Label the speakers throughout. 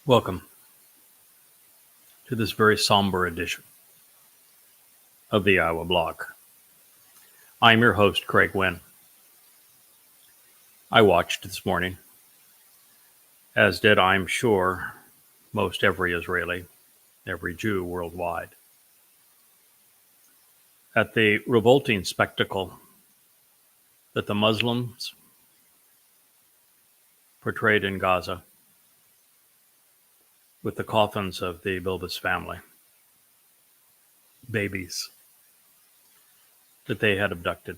Speaker 1: Welcome to this very somber edition of the Iowa Blog. I'm your host, Craig Wynn. I watched this morning, as did, I'm sure, most every Israeli, every Jew worldwide, at the revolting spectacle that the Muslims portrayed in Gaza with the coffins of the Bilbis family, babies that they had abducted.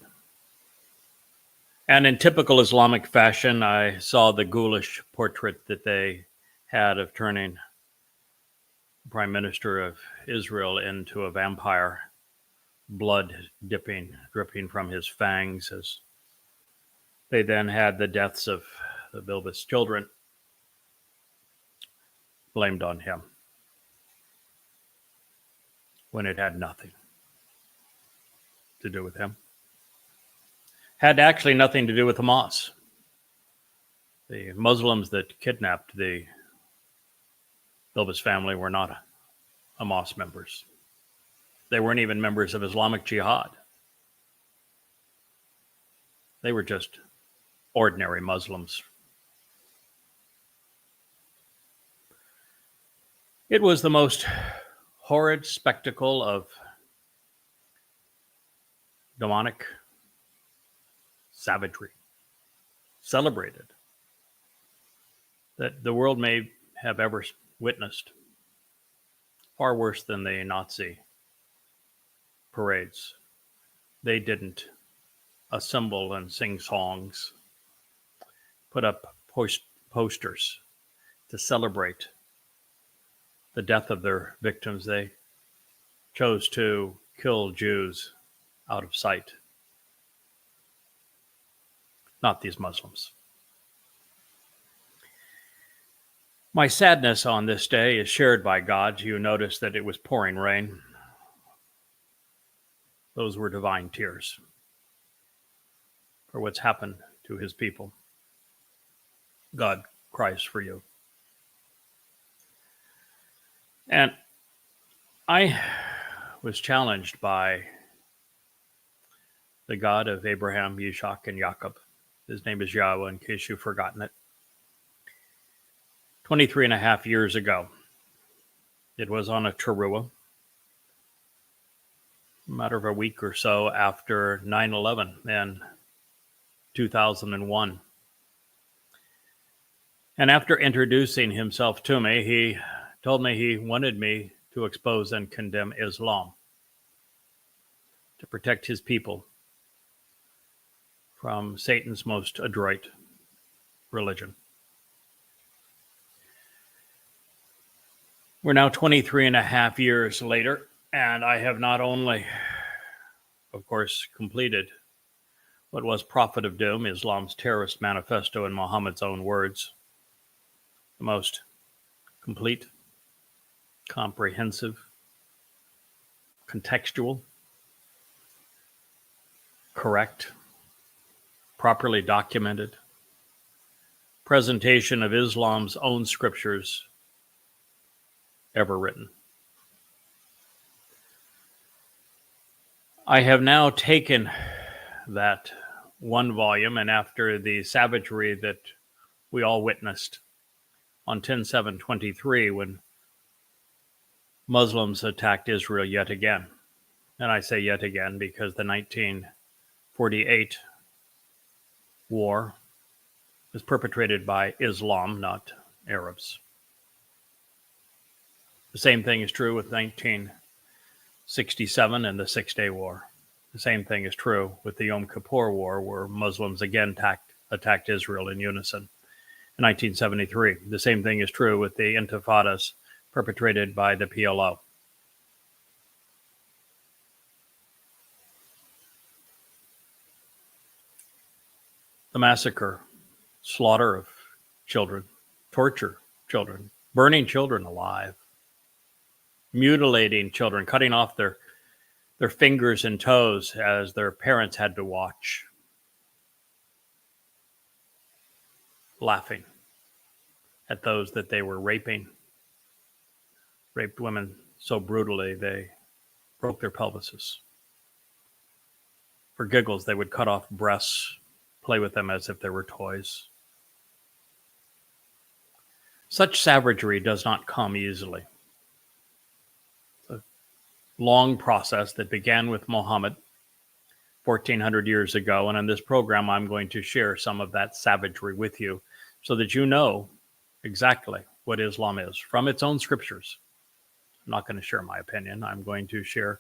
Speaker 1: And in typical Islamic fashion, I saw the ghoulish portrait that they had of turning the Prime Minister of Israel into a vampire, blood dripping from his fangs, as they then had the deaths of the Bilbis children blamed on him, when it had nothing to do with him. Had actually nothing to do with Hamas. The Muslims that kidnapped the Bilbis family were not Hamas members. They weren't even members of Islamic Jihad. They were just ordinary Muslims. It was the most horrid spectacle of demonic savagery, celebrated, that the world may have ever witnessed. Far worse than the Nazi parades. They didn't assemble and sing songs, put up posters to celebrate the death of their victims. They chose to kill Jews out of sight. Not these Muslims. My sadness on this day is shared by God. You notice that it was pouring rain. Those were divine tears for what's happened to his people. God cries for you. And I was challenged by the God of Abraham, Yishak, and Jacob. His name is Yahweh, in case you've forgotten it. 23 and a half years ago, it was on a teruah, a matter of a week or so after 9/11 in 2001. And after introducing himself to me, he told me he wanted me to expose and condemn Islam, to protect his people from Satan's most adroit religion. We're now 23 and a half years later, and I have not only, of course, completed what was Prophet of Doom, Islam's terrorist manifesto in Muhammad's own words, the most complete, comprehensive, contextual, correct, properly documented presentation of Islam's own scriptures ever written. I have now taken that one volume, and after the savagery that we all witnessed on 10/7/23 when Muslims attacked Israel yet again, and I say yet again because the 1948 war was perpetrated by Islam, not Arabs. The same thing is true with 1967 and the Six-Day War. The same thing is true with the Yom Kippur War, where Muslims again attacked Israel in unison. In 1973, the same thing is true with the intifadas perpetrated by the PLO. The massacre, slaughter of children, torture children, burning children alive, mutilating children, cutting off their fingers and toes as their parents had to watch, laughing at those that they were raping, raped women so brutally they broke their pelvises. For giggles, they would cut off breasts, play with them as if they were toys. Such savagery does not come easily. It's a long process that began with Muhammad 1400 years ago, and in this program I'm going to share some of that savagery with you so that you know exactly what Islam is from its own scriptures. I'm not going to share my opinion. I'm going to share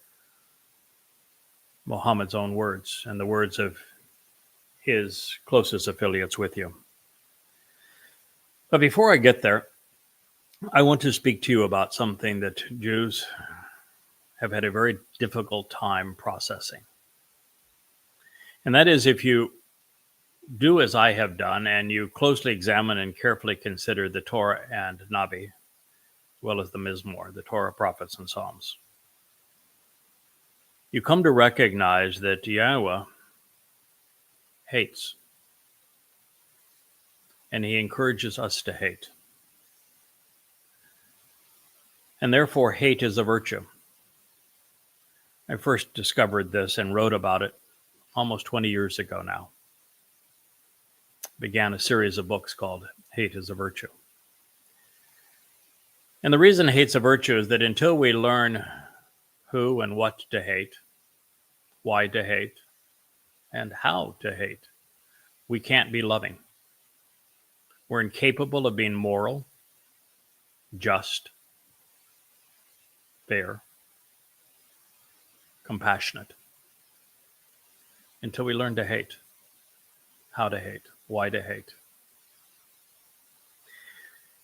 Speaker 1: Muhammad's own words and the words of his closest affiliates with you. But before I get there, I want to speak to you about something that Jews have had a very difficult time processing. And that is, if you do as I have done and you closely examine and carefully consider the Torah and Nabi, as well as the Mizmor, the Torah, prophets, and Psalms, you come to recognize that Yahweh hates, and he encourages us to hate. And therefore, hate is a virtue. I first discovered this and wrote about it almost 20 years ago now. Began a series of books called Hate is a Virtue. And the reason hate's a virtue is that until we learn who and what to hate, why to hate, and how to hate, we can't be loving. We're incapable of being moral, just, fair, compassionate, until we learn to hate, how to hate, why to hate.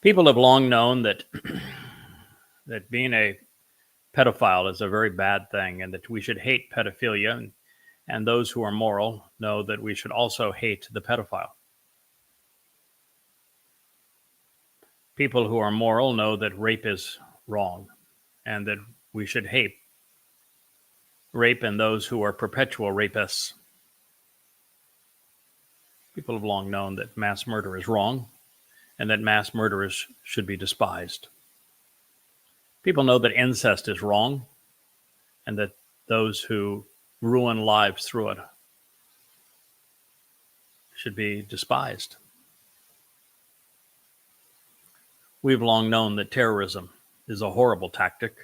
Speaker 1: People have long known that that being a pedophile is a very bad thing, and that we should hate pedophilia, and those who are moral know that we should also hate the pedophile. People who are moral know that rape is wrong, and that we should hate rape and those who are perpetual rapists. People have long known that mass murder is wrong, and that mass murderers should be despised. People know that incest is wrong, and that those who ruin lives through it should be despised. We've long known that terrorism is a horrible tactic,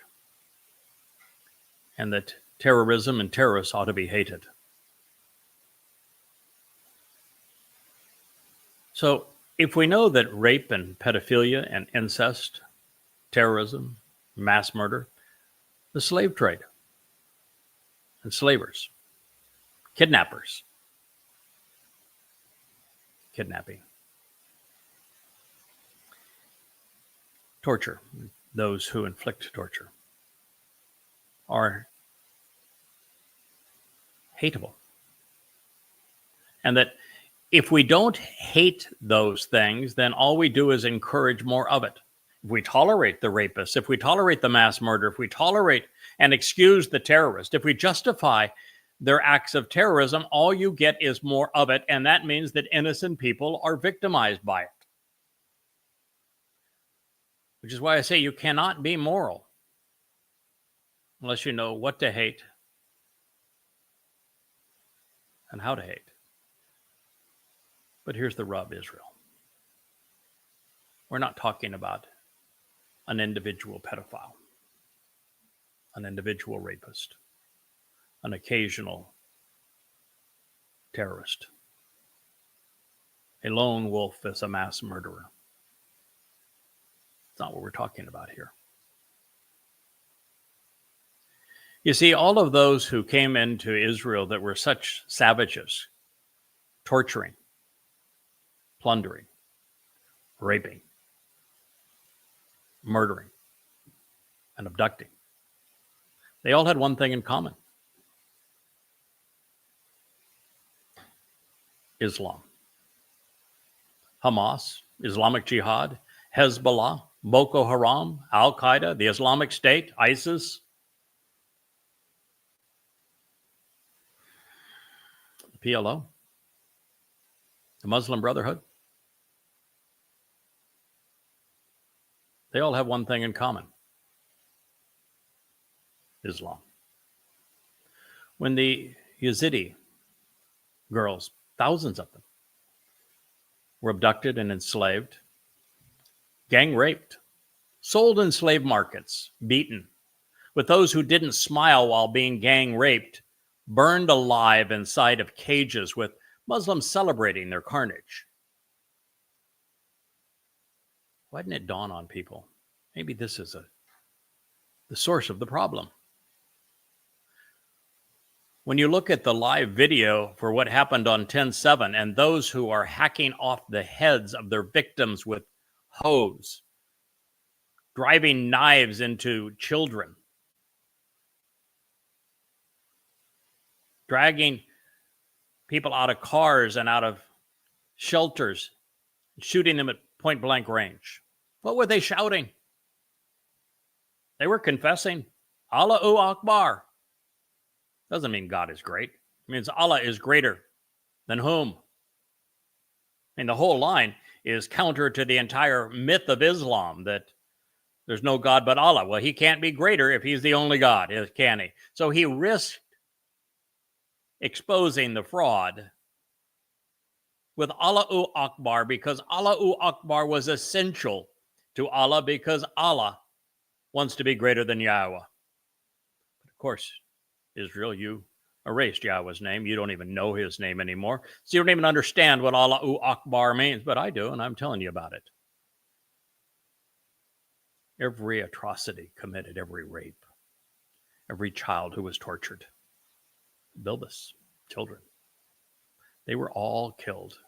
Speaker 1: and that terrorism and terrorists ought to be hated. So if we know that rape and pedophilia and incest, terrorism, mass murder, the slave trade, enslavers, kidnappers, kidnapping, torture, those who inflict torture, are hateable. And that if we don't hate those things, then all we do is encourage more of it. If we tolerate the rapist, if we tolerate the mass murder, if we tolerate and excuse the terrorist, if we justify their acts of terrorism, all you get is more of it. And that means that innocent people are victimized by it. Which is why I say you cannot be moral unless you know what to hate and how to hate. But here's the rub, Israel. We're not talking about an individual pedophile, an individual rapist, an occasional terrorist, a lone wolf as a mass murderer. It's not what we're talking about here. You see, all of those who came into Israel that were such savages, torturing, plundering, raping, murdering, and abducting, they all had one thing in common: Islam. Hamas, Islamic Jihad, Hezbollah, Boko Haram, Al-Qaeda, the Islamic State, ISIS, the PLO, the Muslim Brotherhood. They all have one thing in common: Islam. When the Yazidi girls, thousands of them, were abducted and enslaved, gang raped, sold in slave markets, beaten, with those who didn't smile while being gang raped, burned alive inside of cages with Muslims celebrating their carnage. Why didn't it dawn on people? Maybe this is the source of the problem. When you look at the live video for what happened on 10/7 and those who are hacking off the heads of their victims with hose, driving knives into children, dragging people out of cars and out of shelters, shooting them at point blank range. What were they shouting? They were confessing, Allahu Akbar. Doesn't mean God is great. It means Allah is greater than whom? I mean, the whole line is counter to the entire myth of Islam that there's no God but Allah. Well, he can't be greater if he's the only God, can he? So he risked exposing the fraud with Allahu Akbar because Allahu Akbar was essential to Allah because Allah wants to be greater than Yahweh. But of course, Israel, you erased Yahweh's name. You don't even know his name anymore. So you don't even understand what Allahu Akbar means, but I do, and I'm telling you about it. Every atrocity committed, every rape, every child who was tortured, Bilbis, children, they were all killed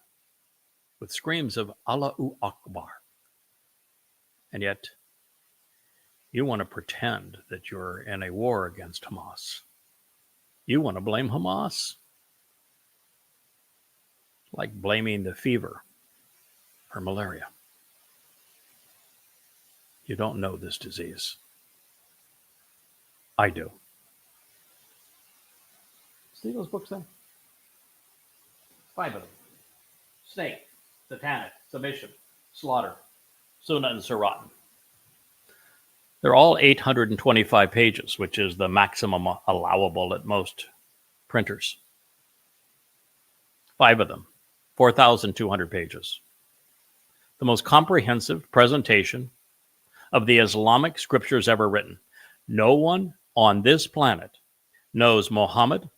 Speaker 1: with screams of Allahu Akbar. And yet, you want to pretend that you're in a war against Hamas. You want to blame Hamas. Like blaming the fever or malaria. You don't know this disease. I do. See those books then? 5 of them. Snake, Satanic, Submission, Slaughter, Sunnah, and Siratan. They're all 825 pages, which is the maximum allowable at most printers. 5 of them, 4,200 pages. The most comprehensive presentation of the Islamic scriptures ever written. No one on this planet knows Muhammad,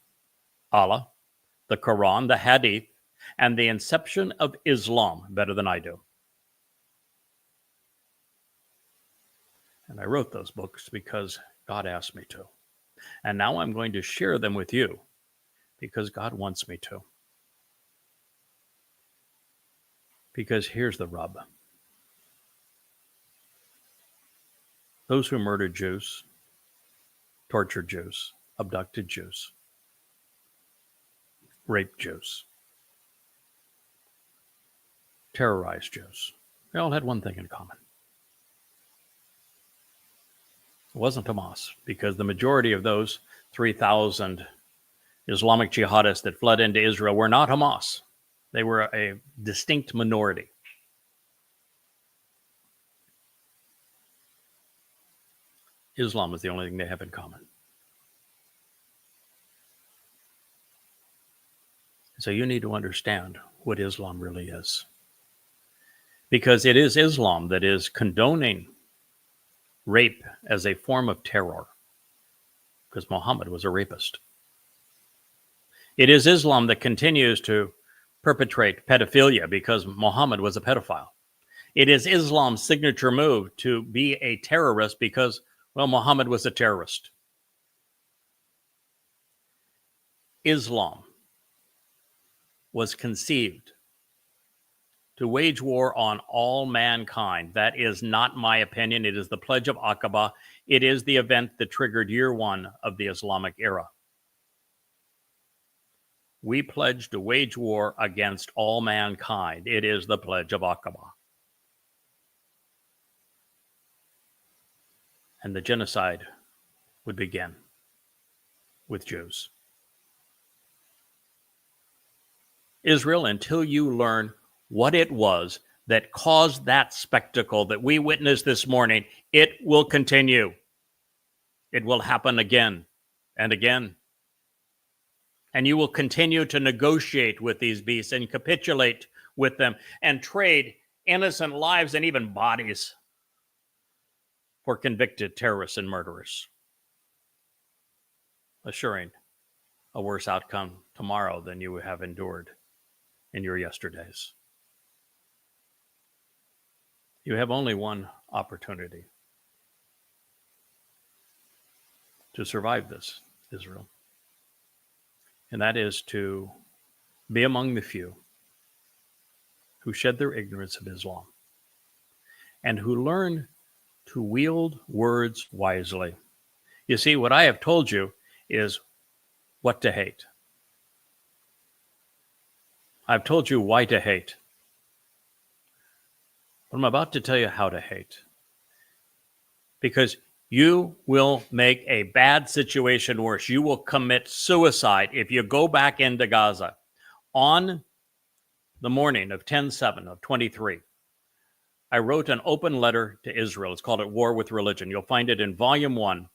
Speaker 1: Allah, the Quran, the Hadith, and the inception of Islam better than I do. And I wrote those books because God asked me to. And now I'm going to share them with you because God wants me to. Because here's the rub. Those who murdered Jews, tortured Jews, abducted Jews, raped Jews, terrorized Jews, they all had one thing in common. It wasn't Hamas, because the majority of those 3,000 Islamic jihadists that fled into Israel were not Hamas. They were a distinct minority. Islam is the only thing they have in common. So you need to understand what Islam really is. Because it is Islam that is condoning rape as a form of terror. Because Muhammad was a rapist. It is Islam that continues to perpetrate pedophilia because Muhammad was a pedophile. It is Islam's signature move to be a terrorist because, well, Muhammad was a terrorist. Islam was conceived to wage war on all mankind. That is not my opinion. It is the Pledge of Aqaba. It is the event that triggered year 1 of the Islamic era. We pledge to wage war against all mankind. It is the Pledge of Aqaba. And the genocide would begin with Jews. Israel, until you learn what it was that caused that spectacle that we witnessed this morning, it will continue. It will happen again and again. And you will continue to negotiate with these beasts and capitulate with them and trade innocent lives and even bodies for convicted terrorists and murderers, assuring a worse outcome tomorrow than you have endured in your yesterdays. You have only one opportunity to survive this, Israel, and that is to be among the few who shed their ignorance of Islam and who learn to wield words wisely. You see, what I have told you is what to hate. I've told you why to hate. But I'm about to tell you how to hate. Because you will make a bad situation worse. You will commit suicide if you go back into Gaza. On the morning of 10/7 of 23, I wrote an open letter to Israel. It's called At War with Religion. You'll find it in volume 1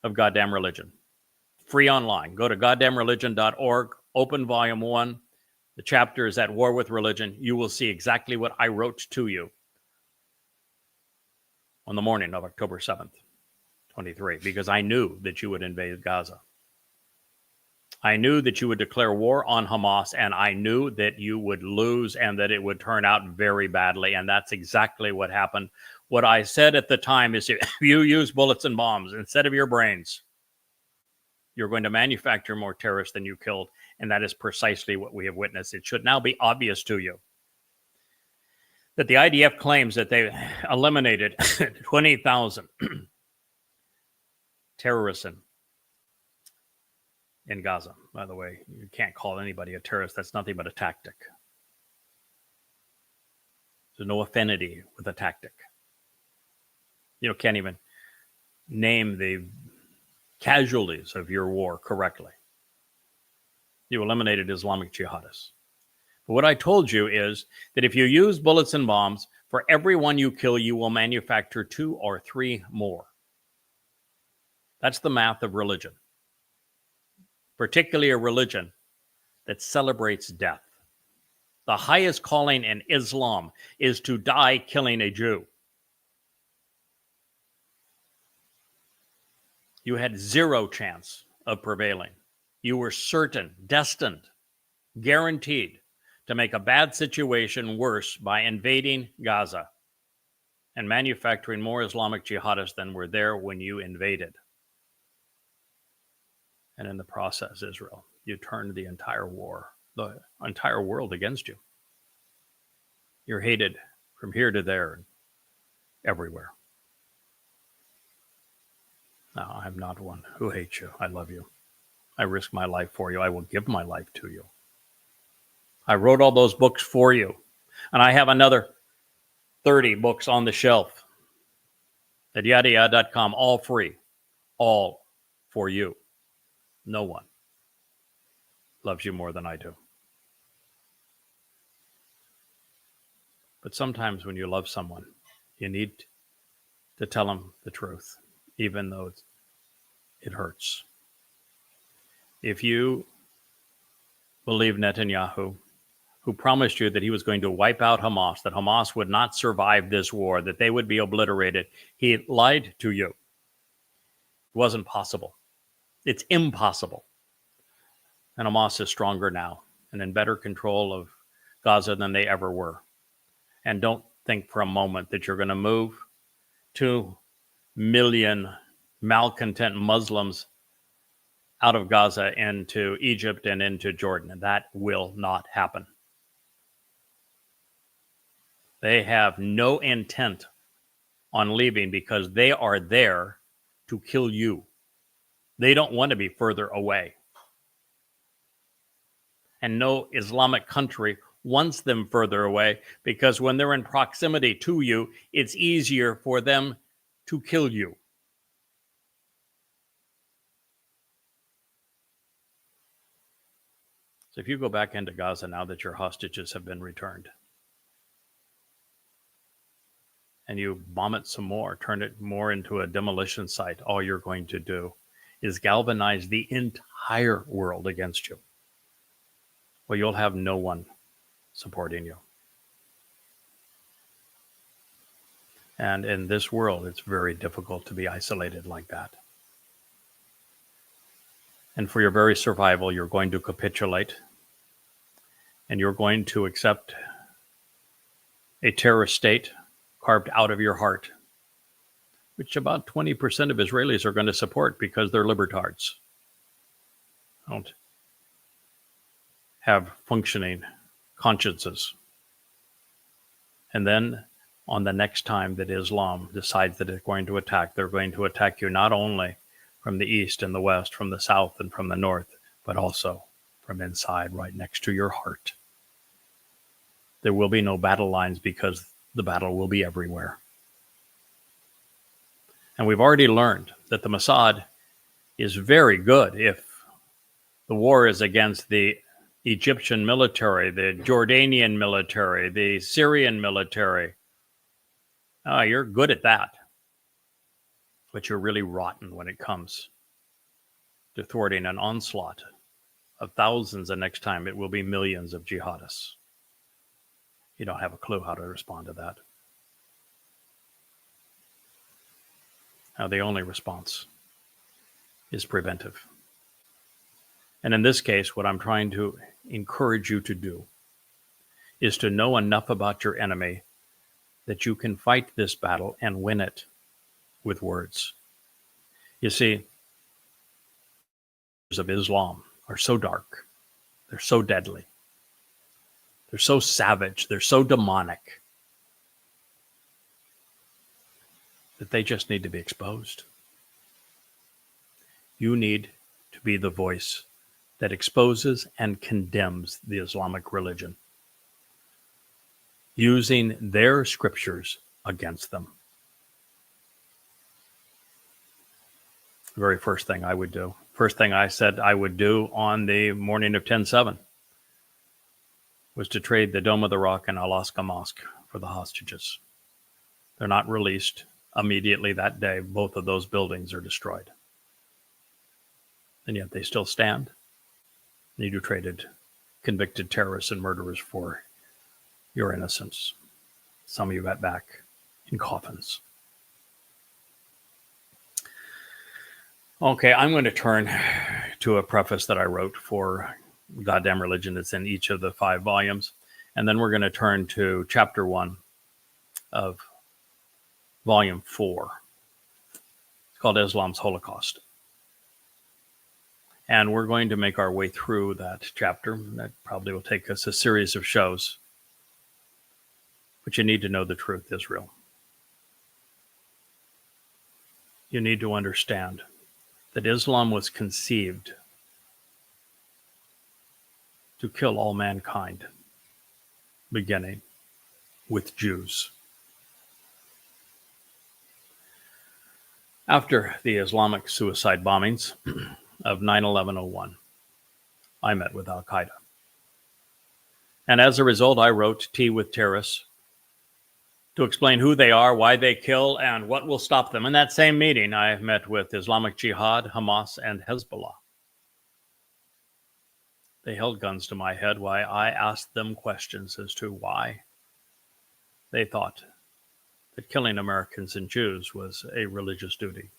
Speaker 1: of Goddamn Religion. Free online. Go to goddamnreligion.org, open volume 1. The chapter is At War with Religion. You will see exactly what I wrote to you on the morning of October 7th, 23, because I knew that you would invade Gaza. I knew that you would declare war on Hamas, and I knew that you would lose and that it would turn out very badly, and that's exactly what happened. What I said at the time is, if you use bullets and bombs instead of your brains, you're going to manufacture more terrorists than you killed, and that is precisely what we have witnessed. It should now be obvious to you that the IDF claims that they eliminated 20,000 terrorists in Gaza. By the way, you can't call anybody a terrorist. That's nothing but a tactic. There's no affinity with a tactic. You can't even name the casualties of your war correctly. You eliminated Islamic jihadists. But what I told you is that if you use bullets and bombs, for every one you kill, you will manufacture 2 or 3 more. That's the math of religion, particularly a religion that celebrates death. The highest calling in Islam is to die killing a Jew. You had 0 chance of prevailing. You were certain, destined, guaranteed to make a bad situation worse by invading Gaza and manufacturing more Islamic jihadists than were there when you invaded. And in the process, Israel, you turned the entire world against you. You're hated from here to there and everywhere. No, I'm not one who hates you. I love you. I risk my life for you. I will give my life to you. I wrote all those books for you. And I have another 30 books on the shelf at yadayad.com, all free, all for you. No one loves you more than I do. But sometimes when you love someone, you need to tell them the truth, even though it hurts. If you believe Netanyahu, who promised you that he was going to wipe out Hamas, that Hamas would not survive this war, that they would be obliterated, he lied to you. It wasn't possible. It's impossible. And Hamas is stronger now and in better control of Gaza than they ever were. And don't think for a moment that you're going to move 2 million malcontent Muslims out of Gaza into Egypt and into Jordan. And that will not happen. They have no intent on leaving because they are there to kill you. They don't want to be further away. And no Islamic country wants them further away because when they're in proximity to you, it's easier for them to kill you. So if you go back into Gaza now that your hostages have been returned, and you bomb it some more, turn it more into a demolition site, all you're going to do is galvanize the entire world against you. Well, you'll have no one supporting you. And in this world, it's very difficult to be isolated like that. And for your very survival, you're going to capitulate, and you're going to accept a terrorist state carved out of your heart, which about 20% of Israelis are going to support because they're libertards. Don't have functioning consciences. And then on the next time that Islam decides that it's going to attack, they're going to attack you not only from the east and the west, from the south and from the north, but also from inside, right next to your heart. There will be no battle lines because the battle will be everywhere. And we've already learned that the Mossad is very good if the war is against the Egyptian military, the Jordanian military, the Syrian military. You're good at that. But you're really rotten when it comes to thwarting an onslaught of thousands, and next time it will be millions of jihadists. You don't have a clue how to respond to that. Now, the only response is preventive. And in this case, what I'm trying to encourage you to do is to know enough about your enemy that you can fight this battle and win it with words. You see, of Islam are so dark, they're so deadly, they're so savage, they're so demonic that they just need to be exposed. You need to be the voice that exposes and condemns the Islamic religion, using their scriptures against them. The very first thing I would do, first thing I said I would do on the morning of 10/7 was to trade the Dome of the Rock and Al-Aqsa Mosque for the hostages. They're not released immediately that day. Both of those buildings are destroyed. And yet they still stand. You traded convicted terrorists and murderers for your innocence. Some of you got back in coffins. Okay, I'm going to turn to a preface that I wrote for Goddamn Religion. It's in each of the 5 volumes. And then we're going to turn to chapter 1 of volume 4. It's called Islam's Holocaust. And we're going to make our way through that chapter. That probably will take us a series of shows. But you need to know the truth, Israel. You need to understand that Islam was conceived to kill all mankind, beginning with Jews. After the Islamic suicide bombings of 9/11/01, I met with Al-Qaeda. And as a result, I wrote Tea with Terrorists to explain who they are, why they kill, and what will stop them. In that same meeting, I met with Islamic Jihad, Hamas, and Hezbollah. They held guns to my head while I asked them questions as to why they thought that killing Americans and Jews was a religious duty.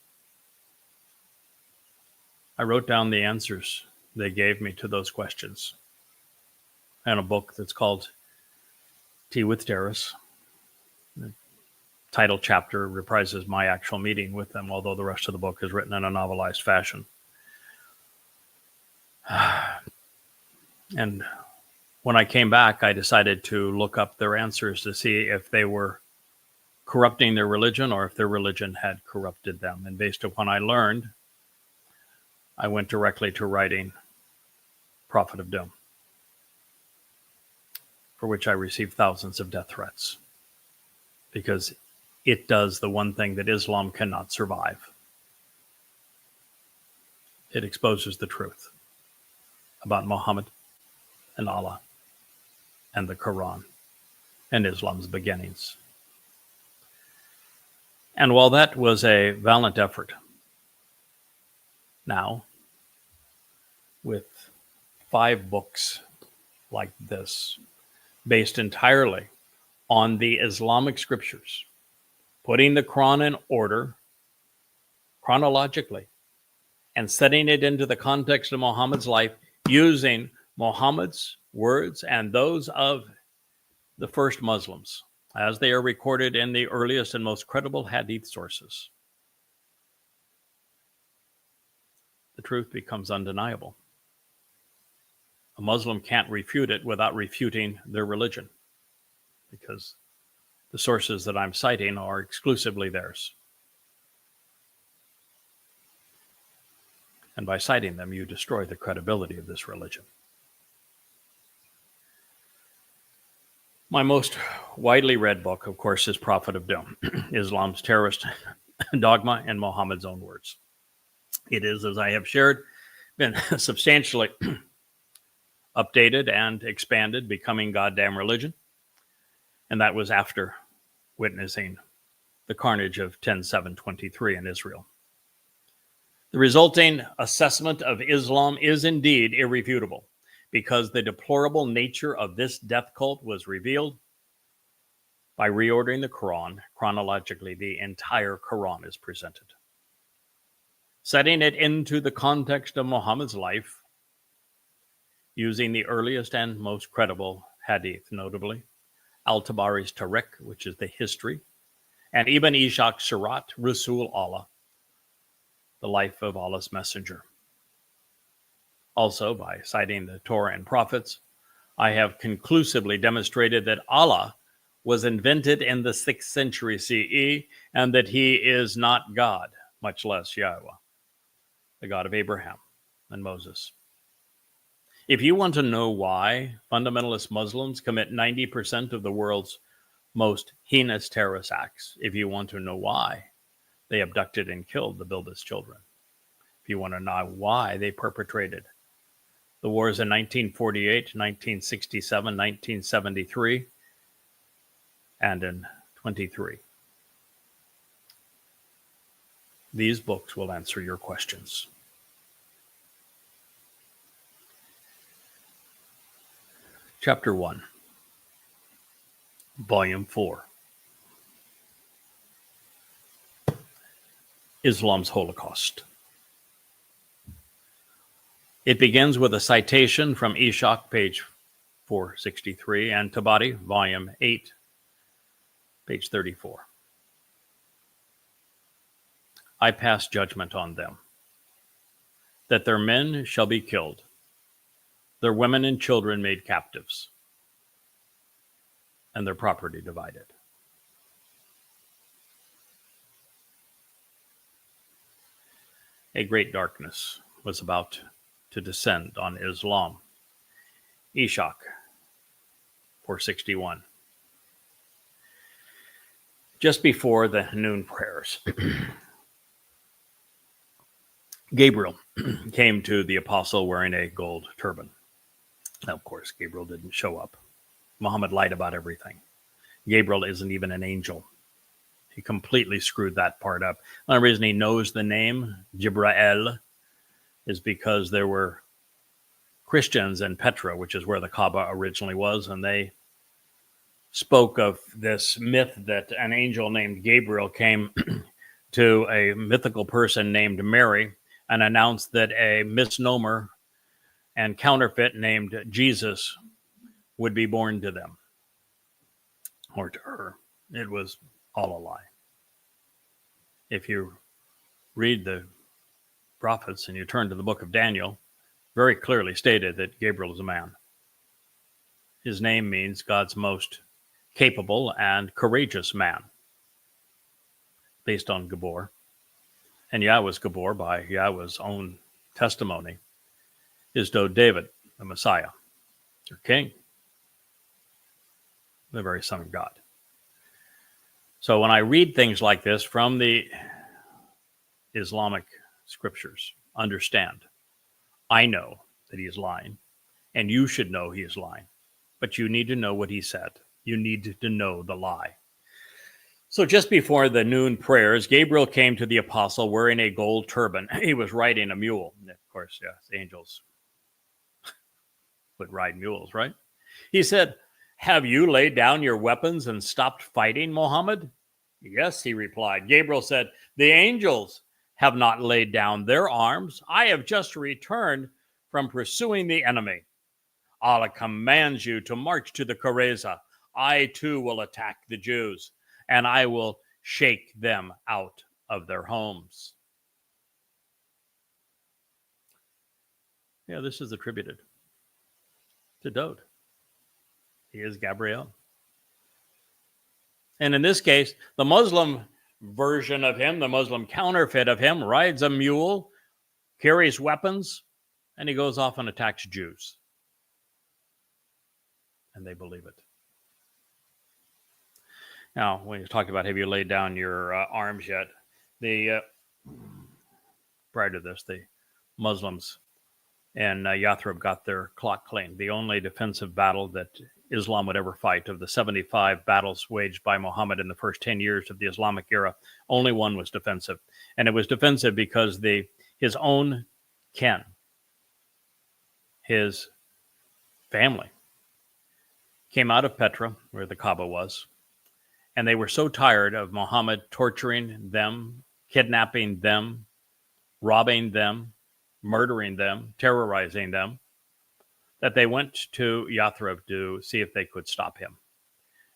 Speaker 1: I wrote down the answers they gave me to those questions in a book that's called Tea with Terrorists. The title chapter reprises my actual meeting with them, although the rest of the book is written in a novelized fashion. And when I came back, I decided to look up their answers to see if they were corrupting their religion or if their religion had corrupted them. And based on what I learned, I went directly to writing Prophet of Doom, for which I received thousands of death threats, because it does the one thing that Islam cannot survive. It exposes the truth about Muhammad and Allah and the Quran and Islam's beginnings. And while that was a valiant effort, now, with 5 books like this, based entirely on the Islamic scriptures, putting the Quran in order chronologically and setting it into the context of Muhammad's life, using Muhammad's words and those of the first Muslims as they are recorded in the earliest and most credible hadith sources, the truth becomes undeniable. A Muslim can't refute it without refuting their religion, because the sources that I'm citing are exclusively theirs. And by citing them, you destroy the credibility of this religion. My most widely read book, of course, is Prophet of Doom, Islam's terrorist dogma in Muhammad's own words. It is, as I have shared, been substantially updated and expanded, becoming goddamn religion. And that was after witnessing the carnage of 10/7/23 in Israel. The resulting assessment of Islam is indeed irrefutable, because the deplorable nature of this death cult was revealed by reordering the Quran. Chronologically, the entire Quran is presented, setting it into the context of Muhammad's life, using the earliest and most credible hadith, notably Al-Tabari's Tariq, which is the history, and Ibn Ishaq's Sirat Rasul Allah, the life of Allah's messenger. Also, by citing the Torah and prophets, I have conclusively demonstrated that Allah was invented in the 6th century CE, and that he is not God, much less Yahweh, the God of Abraham and Moses. If you want to know why fundamentalist Muslims commit 90% of the world's most heinous terrorist acts, if you want to know why they abducted and killed the Bilbis children, if you want to know why they perpetrated the wars in 1948, 1967, 1973, and in 23, these books will answer your questions. Chapter 1, Volume 4, Islam's Holocaust. It begins with a citation from Ishaq, page 463, and Tabari, volume 8, page 34. I pass judgment on them, that their men shall be killed, their women and children made captives, and their property divided. A great darkness was about to descend on Islam. Ishaq, 461. Just before the noon prayers, Gabriel came to the apostle wearing a gold turban. Now, of course, Gabriel didn't show up. Muhammad lied about everything. Gabriel isn't even an angel. He completely screwed that part up. The only reason he knows the name Jibrael is because there were Christians in Petra, which is where the Kaaba originally was, and they spoke of this myth that an angel named Gabriel came to a mythical person named Mary and announced that a misnomer and counterfeit named Jesus would be born to them, or to her. It was all a lie. If you read the prophets and you turn to the book of Daniel, very clearly stated that Gabriel is a man. His name means God's most capable and courageous man, based on Gabor. And Yahweh's Gabor, by Yahweh's own testimony, is Dod David, the Messiah, your king, the very Son of God. So when I read things like this from the Islamic scriptures, understand, I know that he is lying, and you should know he is lying, but you need to know what he said. You need to know the lie. So just before the noon prayers, Gabriel came to the apostle wearing a gold turban. He was riding a mule. Of course, yes, angels would ride mules, right? He said, "Have you laid down your weapons and stopped fighting, Mohammed?" "Yes," he replied. Gabriel said, "The angels have not laid down their arms. I have just returned from pursuing the enemy. Allah commands you to march to the Qurayza. I too will attack the Jews, and I will shake them out of their homes." Yeah, this is attributed to Dode. He is Gabriel. And in this case, the Muslim version of him, the Muslim counterfeit of him, rides a mule, carries weapons, and he goes off and attacks Jews. And they believe it. Now, when you talk about have you laid down your arms yet, prior to this, the Muslims and Yathrib got their clock clean. The only defensive battle that Islam would ever fight, of the 75 battles waged by Muhammad in the first 10 years of the Islamic era, only one was defensive. And it was defensive because his own kin, his family, came out of Petra, where the Kaaba was, and they were so tired of Muhammad torturing them, kidnapping them, robbing them, murdering them, terrorizing them, that they went to Yathrib to see if they could stop him.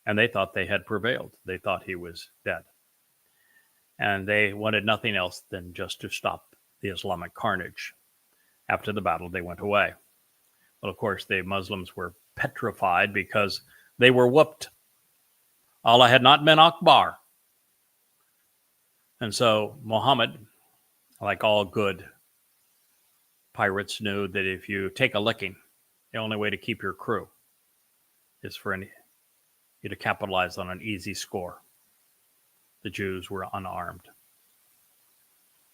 Speaker 1: And they thought they had prevailed. They thought he was dead. And they wanted nothing else than just to stop the Islamic carnage. After the battle, they went away. Well, of course, the Muslims were petrified because they were whooped. Allah had not been Akbar. And so Muhammad, like all good pirates, knew that if you take a licking, the only way to keep your crew is for you to capitalize on an easy score. The Jews were unarmed.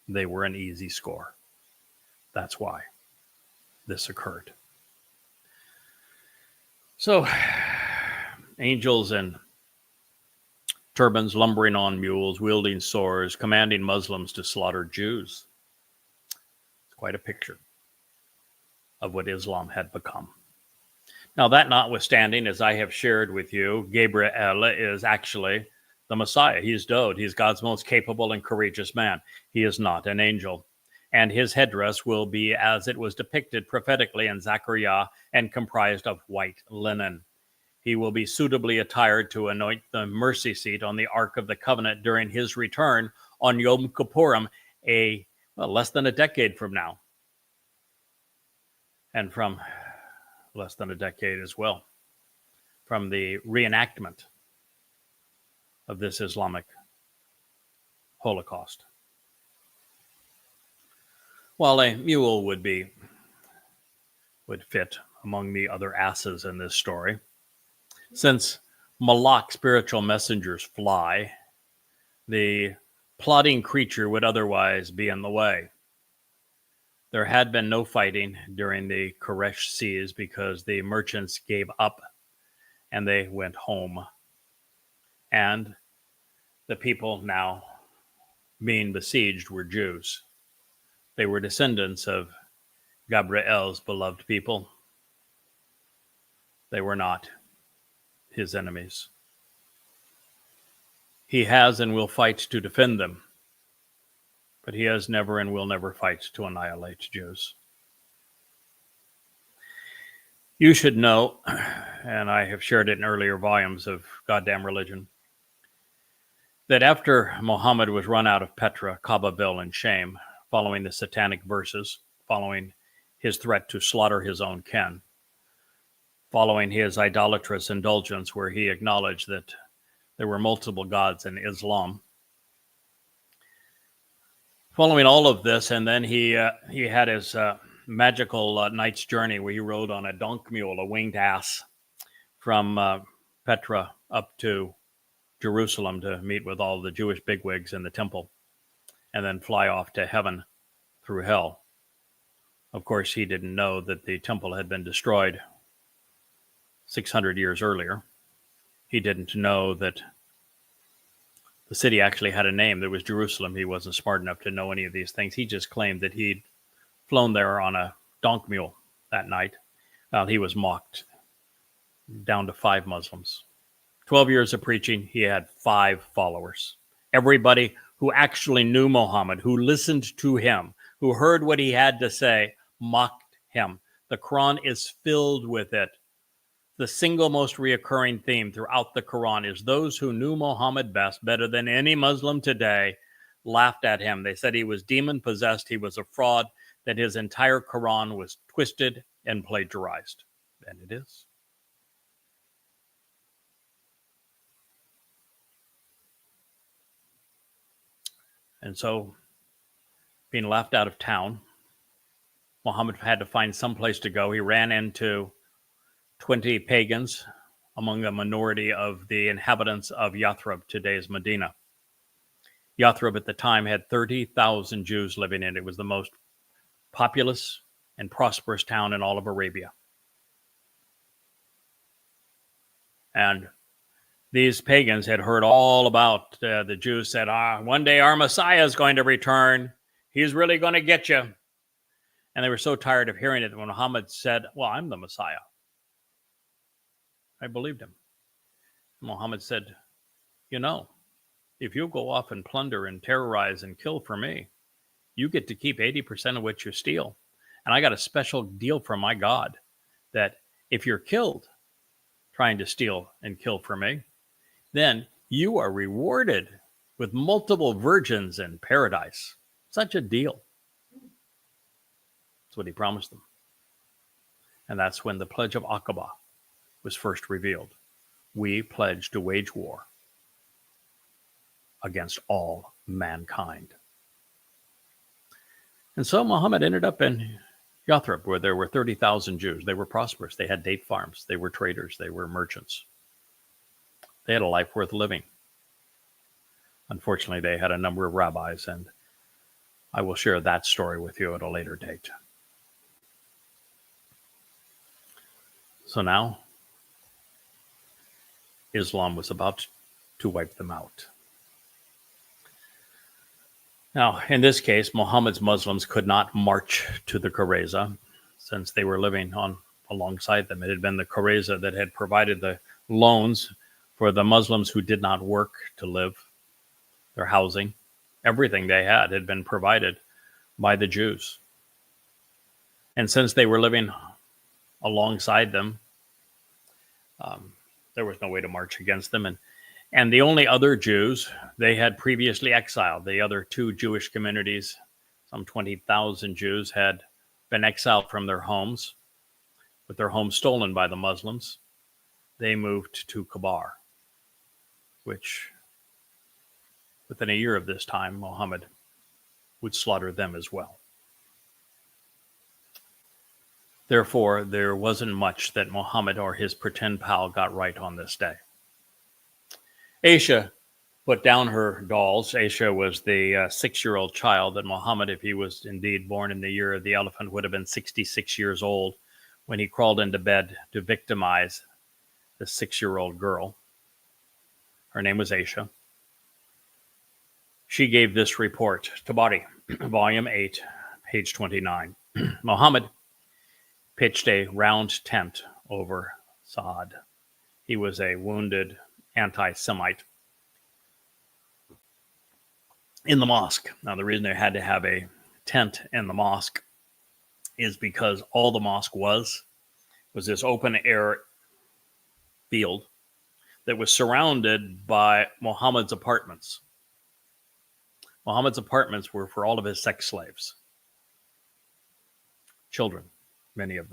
Speaker 1: They were an easy score. That's why this occurred. So, angels in turbans, lumbering on mules, wielding swords, commanding Muslims to slaughter Jews. It's quite a picture of what Islam had become. Now, that notwithstanding, as I have shared with you, Gabriel is actually the Messiah. He's Dode. He's God's most capable and courageous man. He is not an angel. And his headdress will be as it was depicted prophetically in Zechariah and comprised of white linen. He will be suitably attired to anoint the mercy seat on the Ark of the Covenant during his return on Yom Kippurim, less than a decade from now. And from less than a decade as well, from the reenactment of this Islamic Holocaust. While a mule would fit among the other asses in this story, since Malak spiritual messengers fly, the plodding creature would otherwise be in the way. There had been no fighting during the Quraysh siege because the merchants gave up and they went home. And the people now being besieged were Jews. They were descendants of Gabriel's beloved people. They were not his enemies. He has and will fight to defend them, but he has never and will never fight to annihilate Jews. You should know, and I have shared it in earlier volumes of Goddamn Religion, that after Muhammad was run out of Petra, Kaabaville, and shame, following the satanic verses, following his threat to slaughter his own kin, following his idolatrous indulgence where he acknowledged that there were multiple gods in Islam, following all of this, and then he had his magical night's journey where he rode on a donk mule, a winged ass, from Petra up to Jerusalem to meet with all the Jewish bigwigs in the temple, and then fly off to heaven through hell. Of course, he didn't know that the temple had been destroyed 600 years earlier. He didn't know that The city actually had a name. There was Jerusalem. He wasn't smart enough to know any of these things. He just claimed that he'd flown there on a donk mule that night. He was mocked down to 5 Muslims. 12 years of preaching, he had 5 followers. Everybody who actually knew Muhammad, who listened to him, who heard what he had to say, mocked him. The Quran is filled with it. The single most reoccurring theme throughout the Quran is those who knew Muhammad best, better than any Muslim today, laughed at him. They said he was demon-possessed, he was a fraud, that his entire Quran was twisted and plagiarized. And it is. And so, being laughed out of town, Muhammad had to find some place to go. He ran into 20 pagans among a minority of the inhabitants of Yathrib, today's Medina. Yathrib at the time had 30,000 Jews living in it. It was the most populous and prosperous town in all of Arabia. And these pagans had heard all about the Jews said, one day our Messiah is going to return. He's really going to get you. And they were so tired of hearing it that when Muhammad said, well, I'm the Messiah, I believed him. Muhammad said, if you go off and plunder and terrorize and kill for me, you get to keep 80% of what you steal. And I got a special deal from my God that if you're killed trying to steal and kill for me, then you are rewarded with multiple virgins in paradise. Such a deal. That's what he promised them. And that's when the Pledge of Aqaba was first revealed. We pledge to wage war against all mankind. And so Muhammad ended up in Yathrib, where there were 30,000 Jews. They were prosperous. They had date farms. They were traders. They were merchants. They had a life worth living. Unfortunately, they had a number of rabbis, and I will share that story with you at a later date. So now, Islam was about to wipe them out. Now, in this case, Muhammad's Muslims could not march to the Qurayza since they were living alongside them. It had been the Qurayza that had provided the loans for the Muslims who did not work to live, their housing. Everything they had been provided by the Jews. And since they were living alongside them, there was no way to march against them. And the only other Jews they had previously exiled, the other 2 Jewish communities, some 20,000 Jews had been exiled from their homes, with their homes stolen by the Muslims. They moved to Kabar, which within a year of this time, Muhammad would slaughter them as well. Therefore, there wasn't much that Muhammad or his pretend pal got right on this day. Aisha put down her dolls. Aisha was the 6-year-old child that Muhammad, if he was indeed born in the year of the elephant, would have been 66 years old when he crawled into bed to victimize the 6-year-old girl. Her name was Aisha. She gave this report, Tabari, volume 8, page 29. Muhammad pitched a round tent over Saad. He was a wounded anti-Semite in the mosque. Now, the reason they had to have a tent in the mosque is because all the mosque was this open air field that was surrounded by Muhammad's apartments. Muhammad's apartments were for all of his sex slaves. Children, many of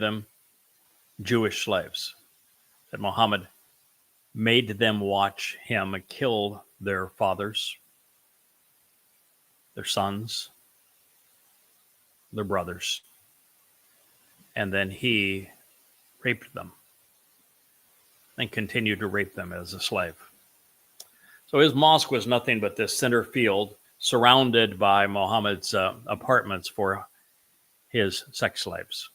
Speaker 1: them Jewish slaves, that Muhammad made them watch him kill their fathers, their sons, their brothers, and then he raped them and continued to rape them as a slave. So his mosque was nothing but this center field surrounded by Muhammad's apartments for his sex slaves.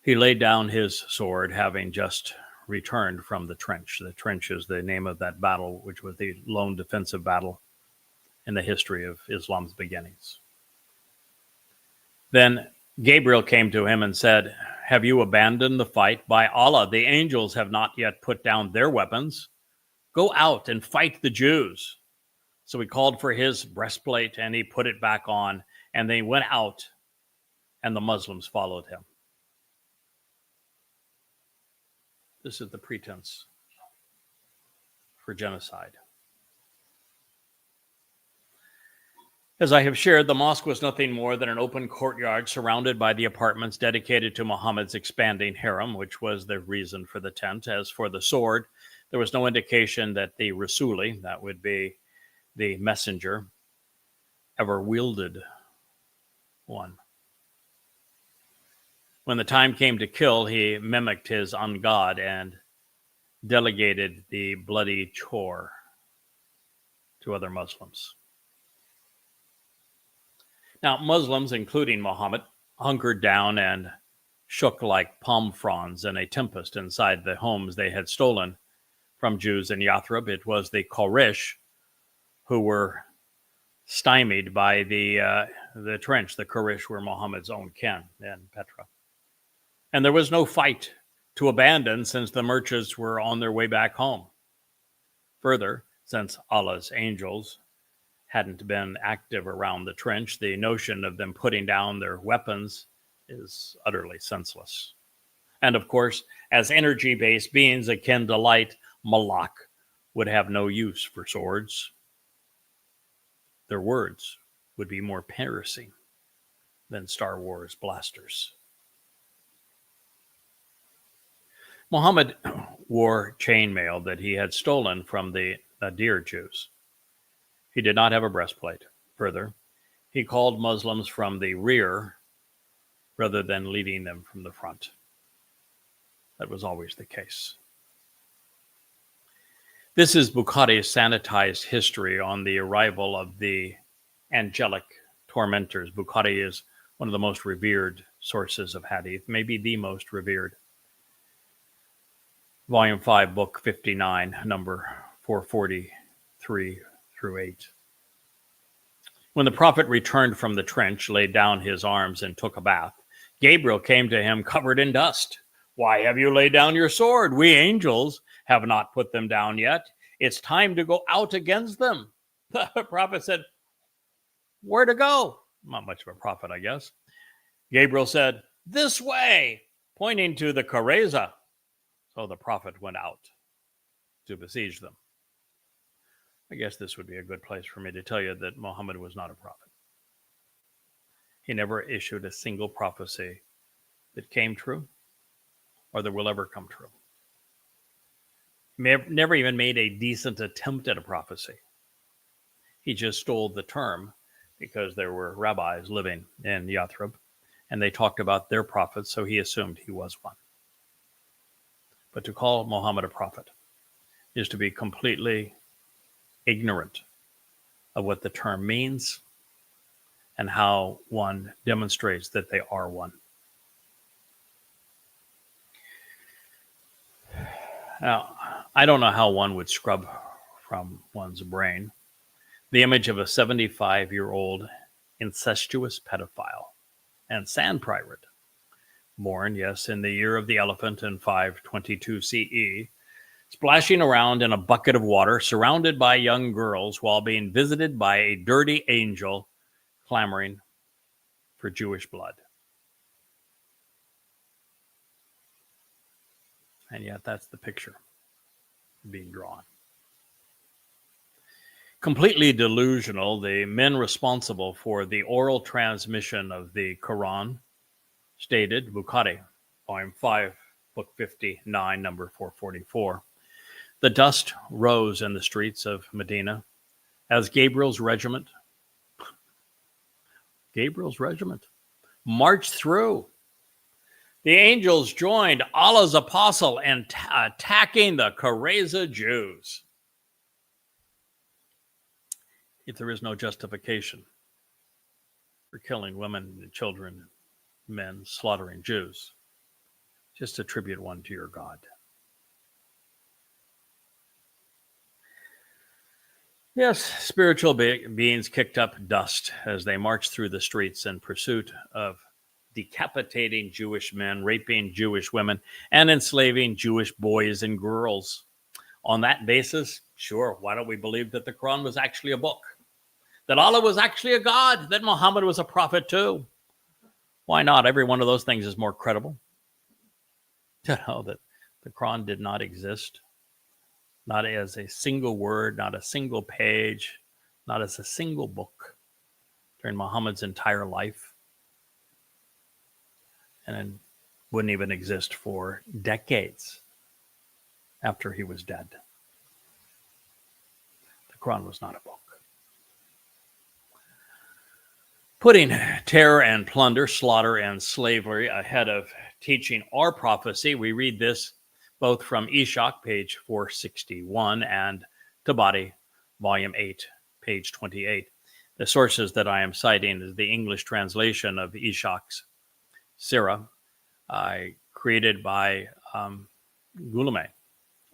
Speaker 1: He laid down his sword, having just returned from the trench. The trench is the name of that battle, which was the lone defensive battle in the history of Islam's beginnings. Then Gabriel came to him and said, "Have you abandoned the fight? By Allah, the angels have not yet put down their weapons. Go out and fight the Jews." So he called for his breastplate and he put it back on, and they went out, and the Muslims followed him. This is the pretense for genocide. As I have shared, the mosque was nothing more than an open courtyard surrounded by the apartments dedicated to Muhammad's expanding harem, which was the reason for the tent. As for the sword, there was no indication that the Rasuli, that would be the messenger, ever wielded one. When the time came to kill, he mimicked his ungod and delegated the bloody chore to other Muslims. Now, Muslims, including Muhammad, hunkered down and shook like palm fronds in a tempest inside the homes they had stolen from Jews in Yathrib. It was the Quraysh who were stymied by the trench. The Quraysh were Muhammad's own kin in Petra. And there was no fight to abandon since the merchants were on their way back home. Further, since Allah's angels hadn't been active around the trench, the notion of them putting down their weapons is utterly senseless. And of course, as energy-based beings akin to light, Malak would have no use for swords. Their words would be more piercing than Star Wars blasters. Muhammad wore chainmail that he had stolen from the Nadir Jews. He did not have a breastplate. Further, he called Muslims from the rear rather than leading them from the front. That was always the case. This is Bukhari's sanitized history on the arrival of the angelic tormentors. Bukhari is one of the most revered sources of hadith, maybe the most revered. Volume 5, Book 59, number 443 through 8. When the prophet returned from the trench, laid down his arms, and took a bath, Gabriel came to him covered in dust. "Why have you laid down your sword? We angels have not put them down yet. It's time to go out against them." The prophet said, "Where to go?" Not much of a prophet, I guess. Gabriel said, "This way," pointing to the Kareza. So the prophet went out to besiege them. I guess this would be a good place for me to tell you that Muhammad was not a prophet. He never issued a single prophecy that came true or that will ever come true. He never even made a decent attempt at a prophecy. He just stole the term because there were rabbis living in Yathrib and they talked about their prophets, so he assumed he was one. But to call Muhammad a prophet is to be completely ignorant of what the term means and how one demonstrates that they are one. Now, I don't know how one would scrub from one's brain the image of a 75-year-old incestuous pedophile and sand pirate, born, yes, in the year of the elephant in 522 CE, splashing around in a bucket of water, surrounded by young girls while being visited by a dirty angel clamoring for Jewish blood. And yet that's the picture being drawn. Completely delusional, the men responsible for the oral transmission of the Quran stated, Bukhari, volume 5, book 59, number 444, "The dust rose in the streets of Medina as Gabriel's regiment marched through. The angels joined Allah's apostle in attacking the Kareza Jews." If there is no justification for killing women and children, men, slaughtering Jews, just attribute one to your God. Yes, spiritual beings kicked up dust as they marched through the streets in pursuit of decapitating Jewish men, raping Jewish women, and enslaving Jewish boys and girls. On that basis, sure, why don't we believe that the Quran was actually a book? That Allah was actually a God? That Muhammad was a prophet too? Why not? Every one of those things is more credible. To know that the Quran did not exist, not as a single word, not a single page, not as a single book during Muhammad's entire life, and it wouldn't even exist for decades after he was dead. The Quran was not a book. Putting terror and plunder, slaughter and slavery ahead of teaching our prophecy, we read this both from Ishaq, page 461, and Tabari, volume 8, page 28. The sources that I am citing is the English translation of Ishaq's Sirah, created by Guillaume.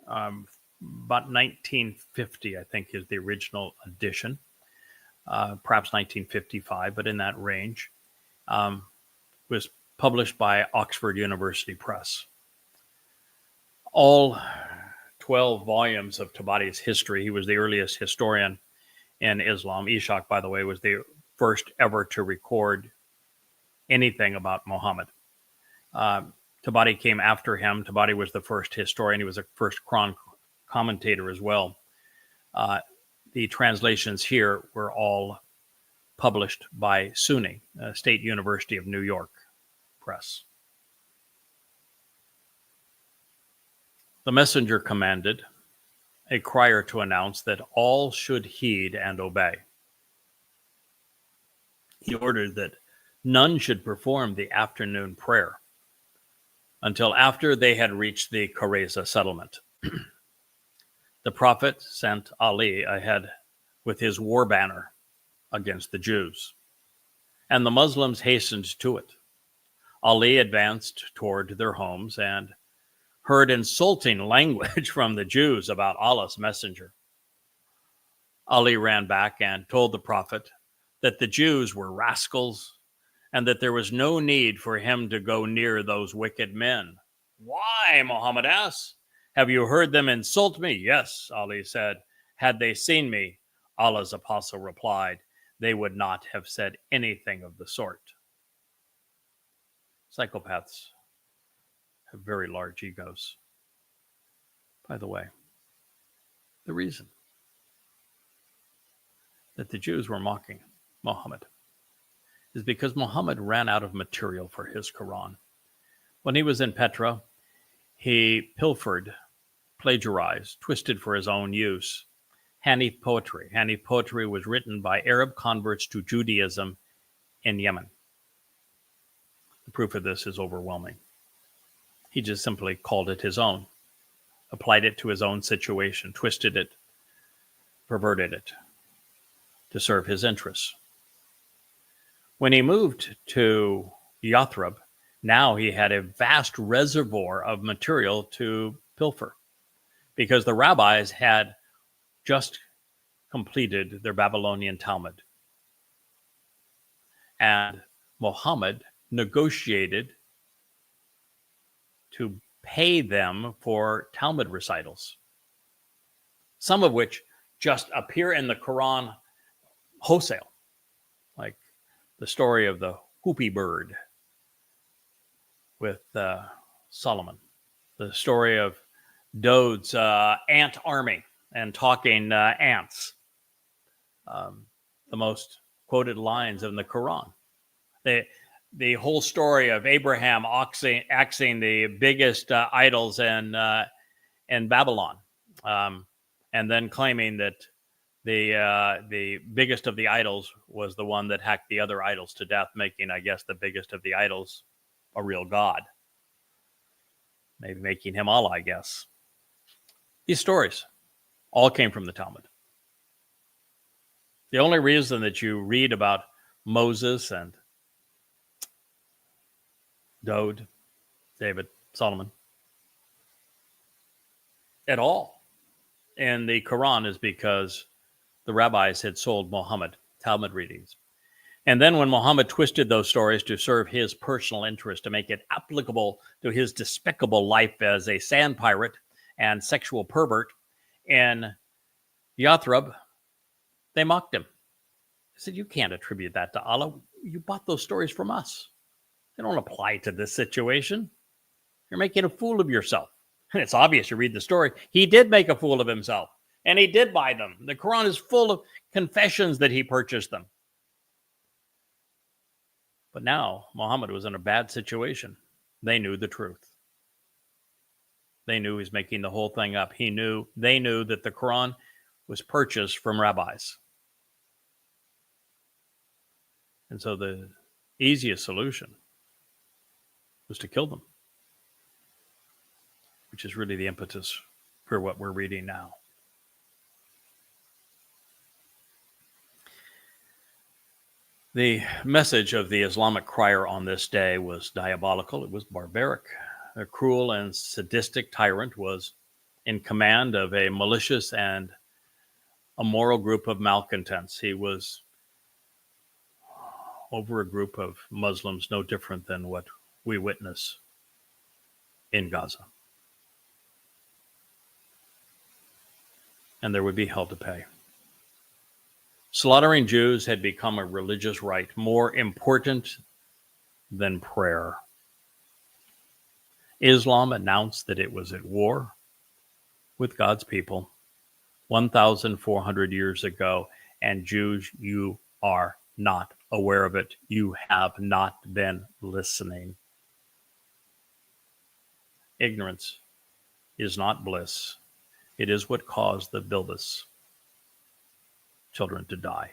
Speaker 1: About 1950, I think, is the original edition. Perhaps 1955, but in that range. Was published by Oxford University Press. All 12 volumes of Tabari's history. He was the earliest historian in Islam. Ishaq, by the way, was the first ever to record anything about Muhammad. Tabari came after him. Tabari was the first historian. He was the first Quran commentator as well. The translations here were all published by SUNY, State University of New York Press. The messenger commanded a crier to announce that all should heed and obey. He ordered that none should perform the afternoon prayer until after they had reached the Qurayza settlement. The Prophet sent Ali ahead with his war banner against the Jews, and the Muslims hastened to it. Ali advanced toward their homes and heard insulting language from the Jews about Allah's messenger. Ali ran back and told the Prophet that the Jews were rascals and that there was no need for him to go near those wicked men. Why? Muhammad asked. Have you heard them insult me? Yes, Ali said. Had they seen me, Allah's apostle replied, they would not have said anything of the sort. Psychopaths have very large egos. By the way, the reason that the Jews were mocking Muhammad is because Muhammad ran out of material for his Quran. When he was in Petra, he pilfered, plagiarized, twisted for his own use Hanif poetry. Hanif poetry was written by Arab converts to Judaism in Yemen. The proof of this is overwhelming. He just simply called it his own, applied it to his own situation, twisted it, perverted it to serve his interests. When he moved to Yathrib, now he had a vast reservoir of material to pilfer because the rabbis had just completed their Babylonian Talmud. And Muhammad negotiated to pay them for Talmud recitals, some of which just appear in the Quran wholesale, like the story of the whoopee bird with Solomon, the story of Daud's ant army and talking ants, the most quoted lines in the Quran. The whole story of Abraham axing the biggest idols in Babylon, and then claiming that the biggest of the idols was the one that hacked the other idols to death, making, I guess, the biggest of the idols a real god. Maybe making him Allah, I guess. These stories all came from the Talmud. The only reason that you read about Moses and Daud, David, Solomon at all in the Quran is because the rabbis had sold Muhammad Talmud readings. And then when Muhammad twisted those stories to serve his personal interest, to make it applicable to his despicable life as a sand pirate and sexual pervert in Yathrib, they mocked him. They said, you can't attribute that to Allah. You bought those stories from us. They don't apply to this situation. You're making a fool of yourself. And it's obvious, you read the story. He did make a fool of himself, and he did buy them. The Quran is full of confessions that he purchased them. But now Muhammad was in a bad situation. They knew the truth. They knew he was making the whole thing up. They knew that the Quran was purchased from rabbis. And so the easiest solution was to kill them, which is really the impetus for what we're reading now. The message of the Islamic crier on this day was diabolical. It was barbaric. A cruel and sadistic tyrant was in command of a malicious and immoral group of malcontents. He was over a group of Muslims no different than what we witness in Gaza. And there would be hell to pay. Slaughtering Jews had become a religious rite more important than prayer. Islam announced that it was at war with God's people 1,400 years ago, and Jews, you are not aware of it. You have not been listening. Ignorance is not bliss. It is what caused the Bilbis children to die.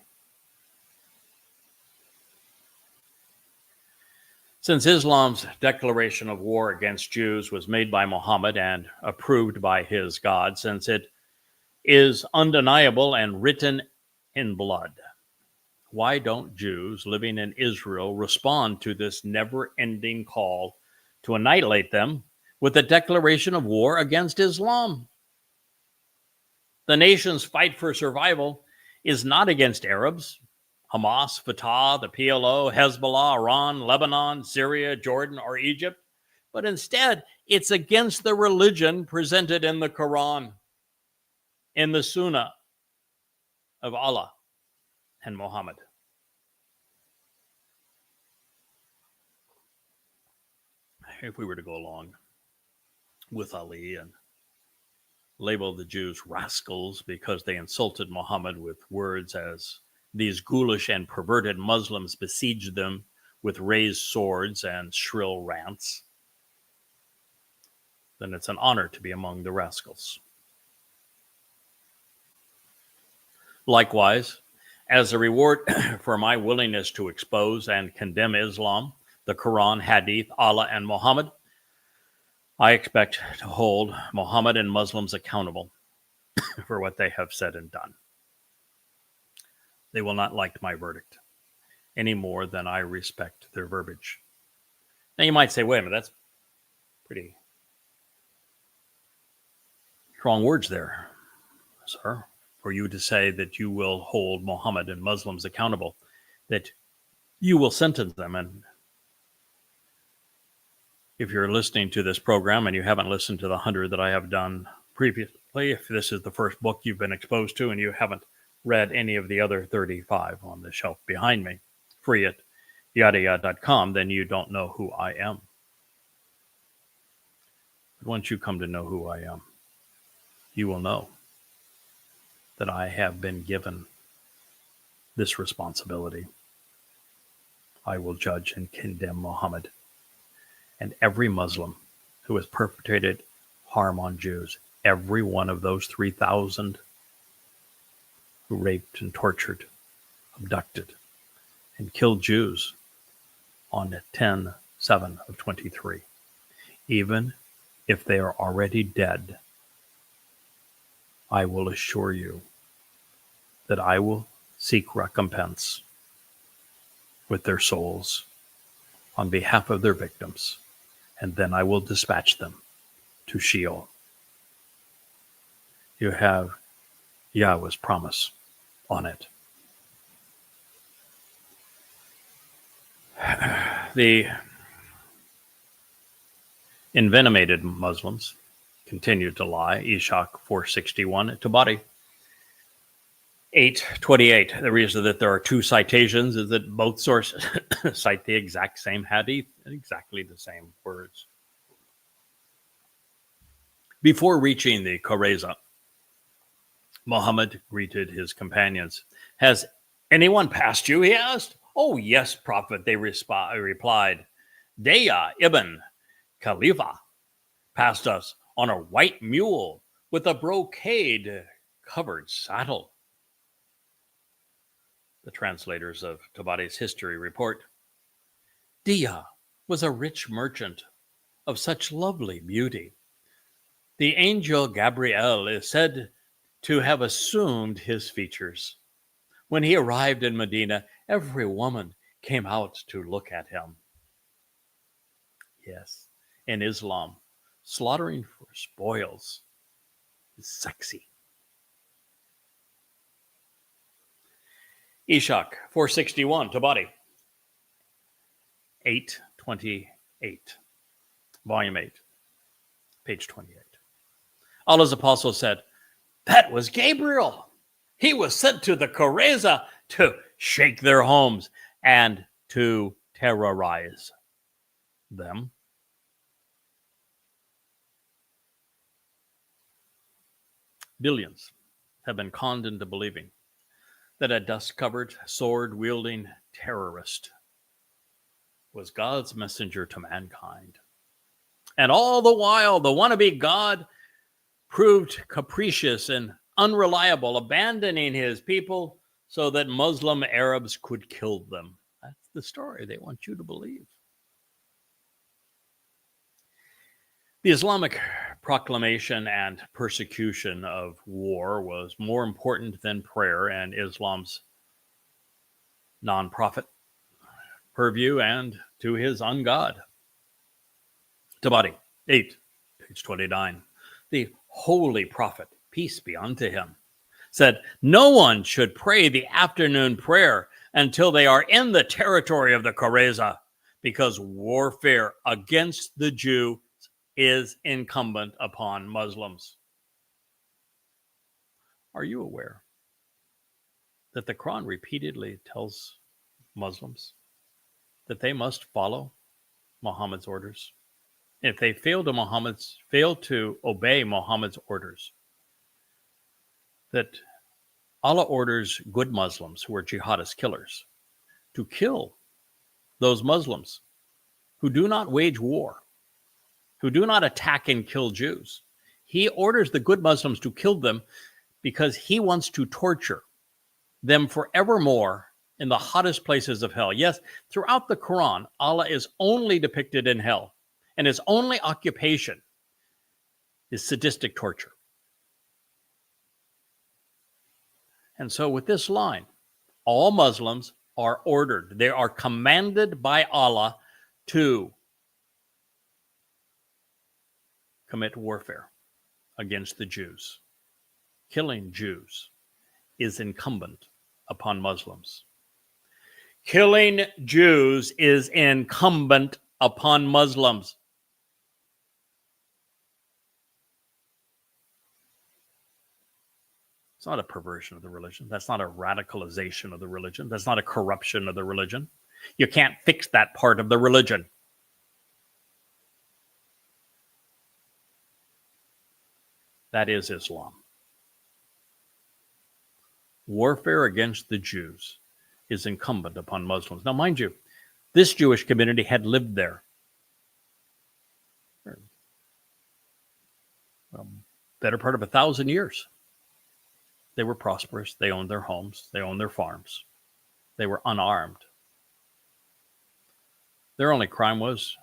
Speaker 1: Since Islam's declaration of war against Jews was made by Muhammad and approved by his God, since it is undeniable and written in blood, why don't Jews living in Israel respond to this never-ending call to annihilate them with a declaration of war against Islam? The nation's fight for survival is not against Arabs, Hamas, Fatah, the PLO, Hezbollah, Iran, Lebanon, Syria, Jordan, or Egypt, but instead it's against the religion presented in the Quran, in the Sunnah of Allah and Muhammad. If we were to go along with Ali and label the Jews rascals because they insulted Muhammad with words as these ghoulish and perverted Muslims besieged them with raised swords and shrill rants, then it's an honor to be among the rascals. Likewise, as a reward for my willingness to expose and condemn Islam, the Quran, Hadith, Allah, and Muhammad, I expect to hold Muhammad and Muslims accountable for what they have said and done. They will not like my verdict any more than I respect their verbiage. Now you might say, wait a minute, that's pretty strong words there, sir, for you to say that you will hold Muhammad and Muslims accountable, that you will sentence them. And if you're listening to this program and you haven't listened to the 100 that I have done previously, if this is the first book you've been exposed to and you haven't read any of the other 35 on the shelf behind me, free at yadayad.com, then you don't know who I am. But once you come to know who I am, you will know that I have been given this responsibility. I will judge and condemn Muhammad and every Muslim who has perpetrated harm on Jews, every one of those 3,000 who raped and tortured, abducted, and killed Jews on 10/7 of 23. Even if they are already dead, I will assure you that I will seek recompense with their souls on behalf of their victims, and then I will dispatch them to Sheol. You have Yahweh's promise on it. The envenomated Muslims continued to lie. Ishaq 461, Tabari 828. The reason that there are two citations is that both sources cite the exact same hadith, exactly the same words. Before reaching the Qurayza, Muhammad greeted his companions. Has anyone passed you? He asked. Oh, yes, Prophet, they replied. Daya ibn Khalifa passed us on a white mule with a brocade-covered saddle. The translators of Tabari's history report, Dia was a rich merchant of such lovely beauty. The angel Gabriel is said to have assumed his features. When he arrived in Medina, every woman came out to look at him. Yes, in Islam, slaughtering for spoils is sexy. Ishaq 461, Tabari 828, volume 8, page 28. Allah's apostle said, that was Gabriel. He was sent to the Qurayza to shake their homes and to terrorize them. Billions have been conned into believing that a dust-covered, sword-wielding terrorist was God's messenger to mankind. And all the while, the wannabe God proved capricious and unreliable, abandoning his people so that Muslim Arabs could kill them. That's the story they want you to believe. The Islamic proclamation and persecution of war was more important than prayer and Islam's non-profit purview and to his ungod. Tabari 8, page 29. The Holy Prophet, peace be unto him, said, no one should pray the afternoon prayer until they are in the territory of the Qurayza, because warfare against the Jew is incumbent upon Muslims. Are you aware that the Quran repeatedly tells Muslims that they must follow Muhammad's orders? If they fail to obey Muhammad's orders, that Allah orders good Muslims who are jihadist killers to kill those Muslims who do not wage war, who do not attack and kill Jews. He orders the good Muslims to kill them because he wants to torture them forevermore in the hottest places of hell. Yes, throughout the Quran, Allah is only depicted in hell, and his only occupation is sadistic torture. And so with this line, all Muslims are ordered, they are commanded by Allah to commit warfare against the Jews. Killing Jews is incumbent upon Muslims. Killing Jews is incumbent upon Muslims. It's not a perversion of the religion. That's not a radicalization of the religion. That's not a corruption of the religion. You can't fix that part of the religion. That is Islam. Warfare against the Jews is incumbent upon Muslims. Now, mind you, this Jewish community had lived there for better part of 1,000 years. They were prosperous. They owned their homes. They owned their farms. They were unarmed. Their only crime was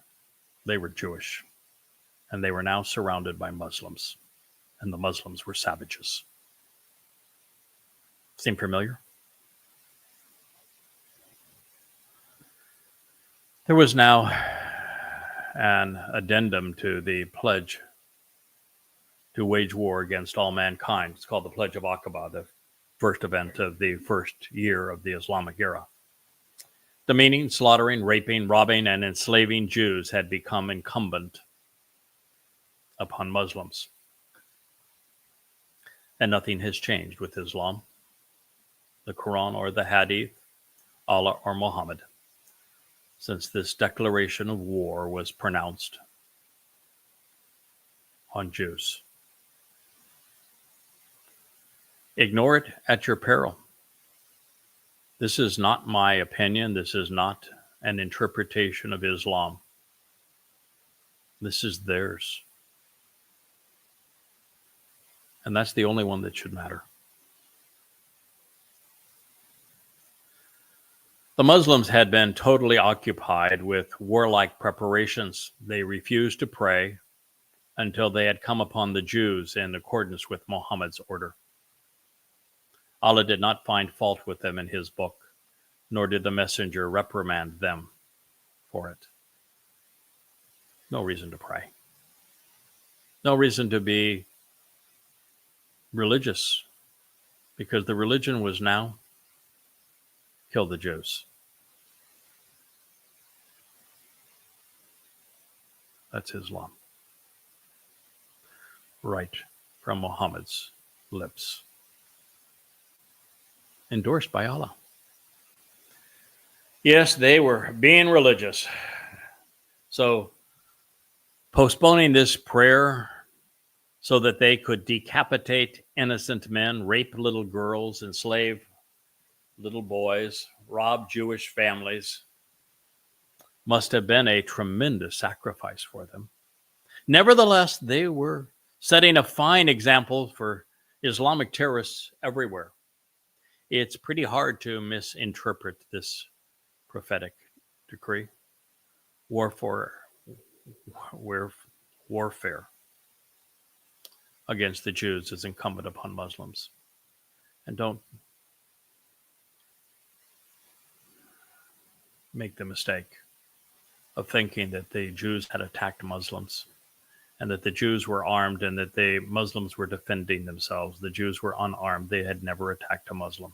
Speaker 1: they were Jewish, and they were now surrounded by Muslims, and the Muslims were savages. Seem familiar? There was now an addendum to the pledge to wage war against all mankind. It's called the Pledge of Aqaba, the first event of the first year of the Islamic era. Demeaning, slaughtering, raping, robbing, and enslaving Jews had become incumbent upon Muslims. And nothing has changed with Islam, the Quran or the Hadith, Allah or Muhammad, since this declaration of war was pronounced on Jews. Ignore it at your peril. This is not my opinion. This is not an interpretation of Islam. This is theirs. And that's the only one that should matter. The Muslims had been totally occupied with warlike preparations. They refused to pray until they had come upon the Jews in accordance with Muhammad's order. Allah did not find fault with them in his book, nor did the messenger reprimand them for it. No reason to pray. No reason to be religious, because the religion was now kill the Jews. That's Islam. Right from Muhammad's lips. Endorsed by Allah. Yes, they were being religious. So, postponing this prayer so that they could decapitate innocent men, rape little girls, enslave little boys, rob Jewish families, must have been a tremendous sacrifice for them. Nevertheless, they were setting a fine example for Islamic terrorists everywhere. It's pretty hard to misinterpret this prophetic decree. Warfare against the Jews is incumbent upon Muslims. And don't make the mistake of thinking that the Jews had attacked Muslims and that the Jews were armed and that the Muslims were defending themselves. The Jews were unarmed. They had never attacked a Muslim.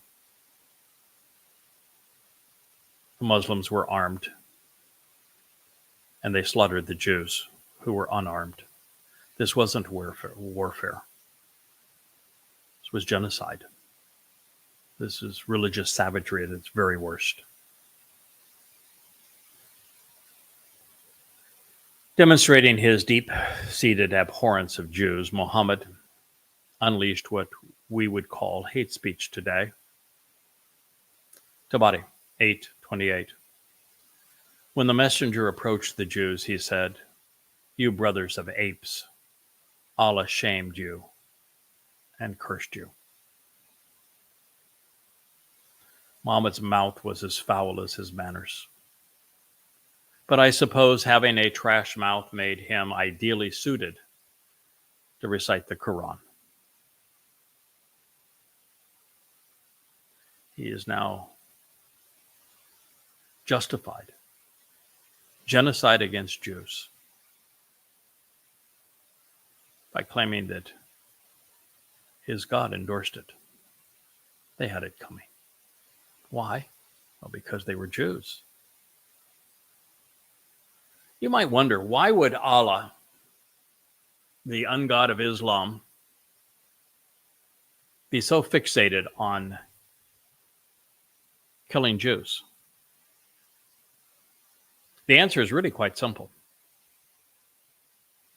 Speaker 1: The Muslims were armed and they slaughtered the Jews who were unarmed. This wasn't warfare. This was genocide. This is religious savagery at its very worst. Demonstrating his deep-seated abhorrence of Jews, Muhammad unleashed what we would call hate speech today. Tabari 8:28. When the messenger approached the Jews, he said, "You brothers of apes, Allah shamed you and cursed you." Muhammad's mouth was as foul as his manners. But I suppose having a trash mouth made him ideally suited to recite the Quran. He is now justified genocide against Jews by claiming that his God endorsed it. They had it coming. Why? Well, because they were Jews. You might wonder, why would Allah, the ungod of Islam, be so fixated on killing Jews? The answer is really quite simple.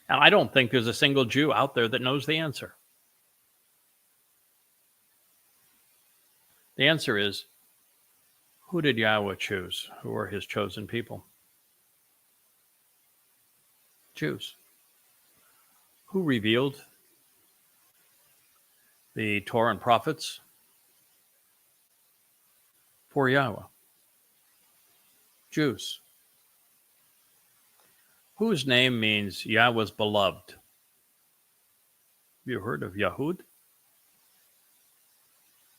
Speaker 1: And I don't think there's a single Jew out there that knows the answer. The answer is, who did Yahweh choose? Who were his chosen people? Jews. Who revealed the Torah and prophets? For Yahweh. Jews. Whose name means Yahweh's beloved? Have you heard of Yahud?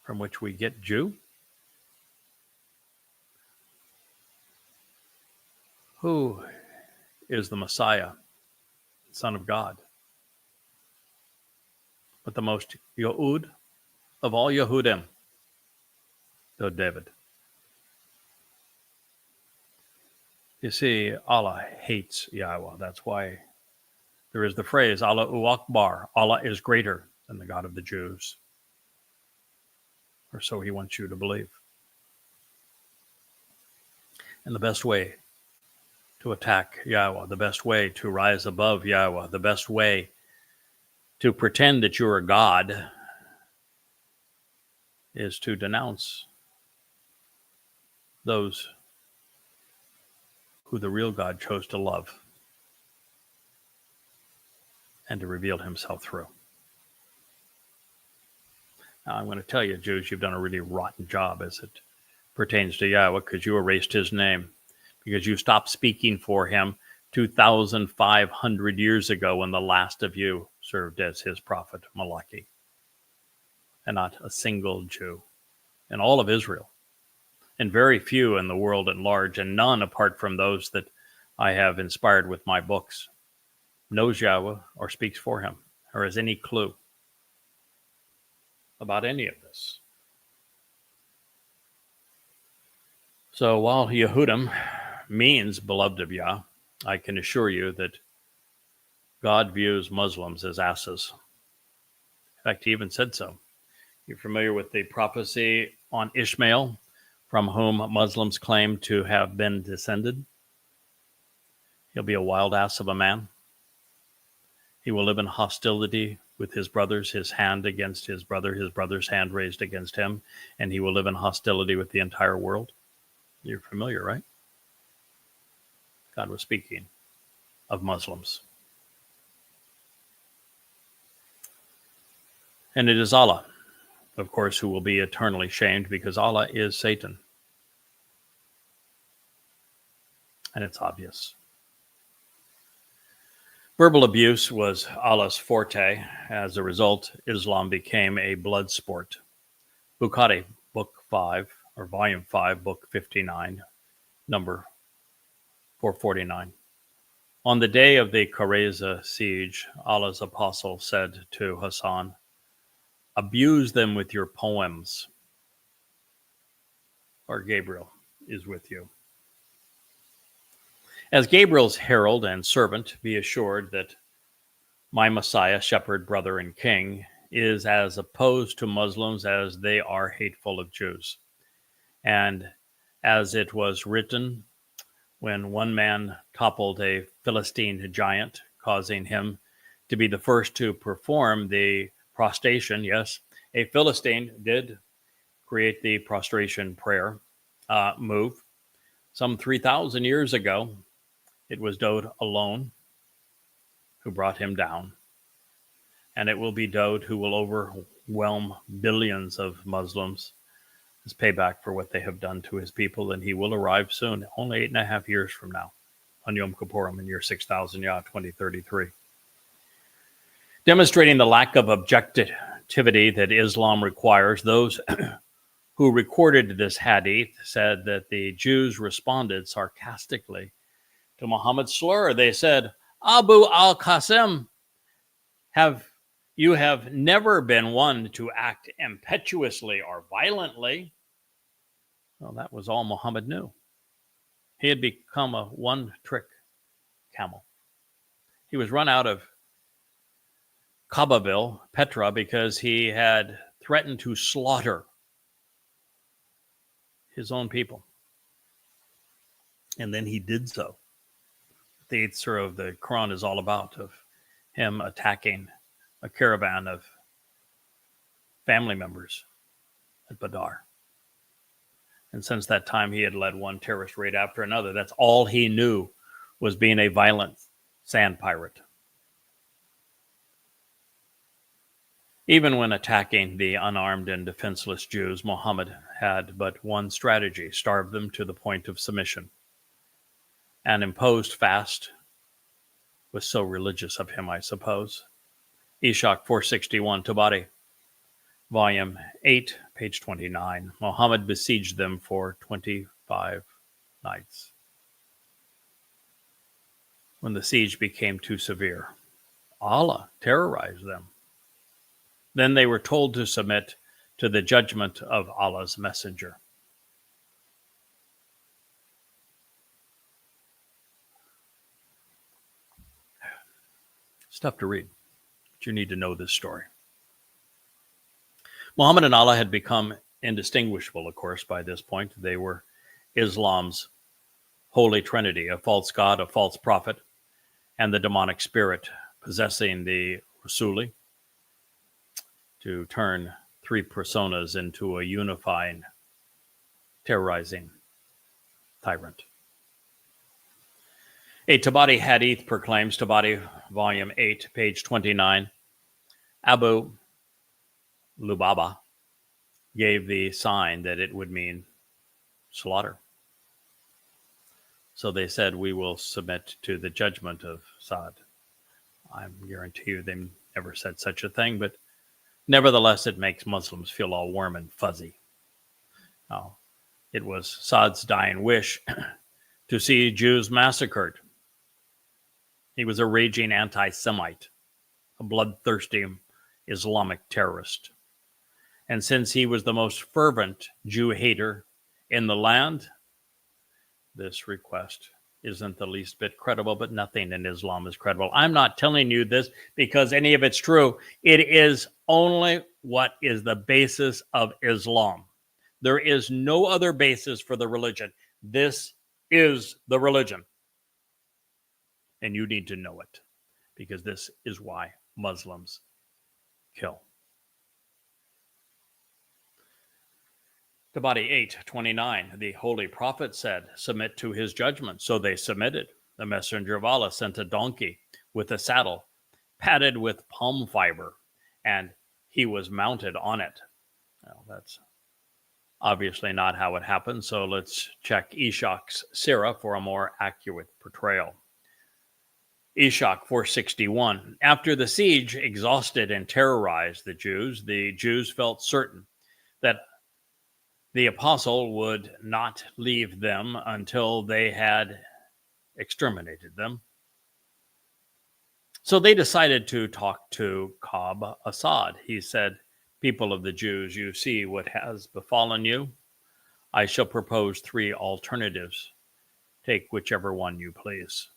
Speaker 1: From which we get Jew? Who is the Messiah, Son of God? But the most Yahud of all Yahudim, to David. You see, Allah hates Yahweh. That's why there is the phrase, Allahu Akbar. Allah is greater than the God of the Jews. Or so he wants you to believe. And the best way to attack Yahweh, the best way to rise above Yahweh, the best way to pretend that you're a God is to denounce those who the real God chose to love and to reveal himself through. Now, I'm going to tell you, Jews, you've done a really rotten job as it pertains to Yahweh, because you erased his name, because you stopped speaking for him 2,500 years ago when the last of you served as his prophet, Malachi. And not a single Jew in all of Israel, and very few in the world at large, and none apart from those that I have inspired with my books, knows Yahweh or speaks for him or has any clue about any of this. So while Yehudim means beloved of Yah, I can assure you that God views Muslims as asses. In fact, he even said so. You're familiar with the prophecy on Ishmael, from whom Muslims claim to have been descended? He'll be a wild ass of a man. He will live in hostility with his brothers, his hand against his brother's hand raised against him, and he will live in hostility with the entire world. You're familiar, right? God was speaking of Muslims. And it is Allah, of course, who will be eternally shamed, because Allah is Satan. And it's obvious. Verbal abuse was Allah's forte. As a result, Islam became a blood sport. Bukhari, Book 5, or Volume 5, Book 59, number 449. On the day of the Qurayza siege, Allah's apostle said to Hassan, "Abuse them with your poems, or Gabriel is with you." As Gabriel's herald and servant, be assured that my Messiah, shepherd, brother, and king, is as opposed to Muslims as they are hateful of Jews. And as it was written, when one man toppled a Philistine giant, causing him to be the first to perform the prostration. Yes, a Philistine did create the prostration prayer move. Some 3,000 years ago, it was Dode alone who brought him down. And it will be Dode who will overwhelm billions of Muslims as payback for what they have done to his people. And he will arrive soon, only 8.5 years from now, on Yom Kippurim in year 6000 Yah 2033. Demonstrating the lack of objectivity that Islam requires, those who recorded this hadith said that the Jews responded sarcastically to Muhammad's slur. They said, "Abu al-Qasim, you have never been one to act impetuously or violently." Well, that was all Muhammad knew. He had become a one-trick camel. He was run out of Kaabaville, Petra, because he had threatened to slaughter his own people. And then he did so. The 8th surah of the Quran is all about, of him attacking a caravan of family members at Badr. And since that time, he had led one terrorist raid after another. That's all he knew, was being a violent sand pirate. Even when attacking the unarmed and defenseless Jews, Muhammad had but one strategy: starve them to the point of submission. An imposed fast was so religious of him, I suppose. Ishaq 461, Tabari, Volume 8, page 29. Muhammad besieged them for 25 nights. When the siege became too severe, Allah terrorized them. Then they were told to submit to the judgment of Allah's messenger. It's tough to read, but you need to know this story. Muhammad and Allah had become indistinguishable, of course, by this point. They were Islam's holy trinity, a false god, a false prophet, and the demonic spirit possessing the Rasuli to turn three personas into a unifying, terrorizing tyrant. A Tabari Hadith proclaims, Tabari, volume 8, page 29, Abu Lubaba gave the sign that it would mean slaughter. So they said, we will submit to the judgment of Saad. I guarantee you they never said such a thing, but nevertheless, it makes Muslims feel all warm and fuzzy. Now, it was Saad's dying wish to see Jews massacred. He was a raging anti-Semite, a bloodthirsty Islamic terrorist. And since he was the most fervent Jew hater in the land, this request isn't the least bit credible, but nothing in Islam is credible. I'm not telling you this because any of it's true. It is only what is the basis of Islam. There is no other basis for the religion. This is the religion. And you need to know it, because this is why Muslims kill. Tabari 8:29, the Holy Prophet said, submit to his judgment. So they submitted. The Messenger of Allah sent a donkey with a saddle, padded with palm fiber, and he was mounted on it. Well, that's obviously not how it happened, so let's check Ishaq's Sirah for a more accurate portrayal. Ishaq 461. After the siege exhausted and terrorized the Jews felt certain that the apostle would not leave them until they had exterminated them. So they decided to talk to Ka'b Assad. He said, people of the Jews, you see what has befallen you. I shall propose three alternatives. Take whichever one you please.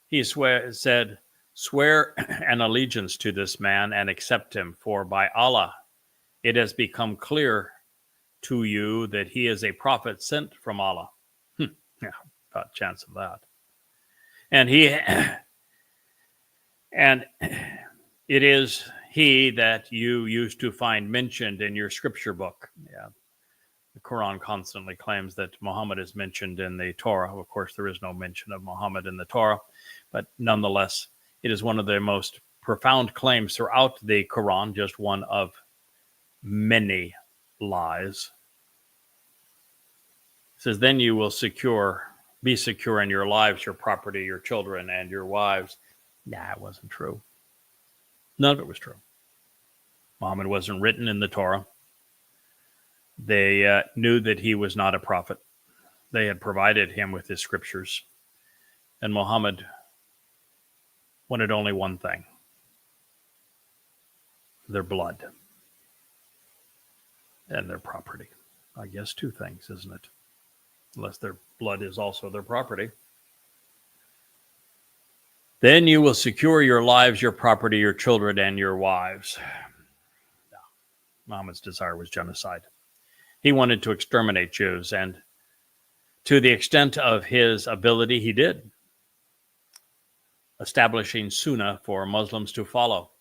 Speaker 1: He said, swear an allegiance to this man and accept him, for by Allah, it has become clear to you that he is a prophet sent from Allah. Yeah, not a chance of that. And it is he that you used to find mentioned in your scripture book. Yeah. The Quran constantly claims that Muhammad is mentioned in the Torah. Of course, there is no mention of Muhammad in the Torah, but nonetheless, it is one of the most profound claims throughout the Quran, just one of many lies. It says, then you will be secure in your lives, your property, your children, and your wives. Nah, it wasn't true. None of it was true. Muhammad wasn't written in the Torah. They knew that he was not a prophet. They had provided him with his scriptures. And Muhammad wanted only one thing: their blood and their property. I guess two things, isn't it? Unless their blood is also their property. Then you will secure your lives, your property, your children, and your wives. No. Muhammad's desire was genocide. He wanted to exterminate Jews, and to the extent of his ability, he did, establishing Sunnah for Muslims to follow.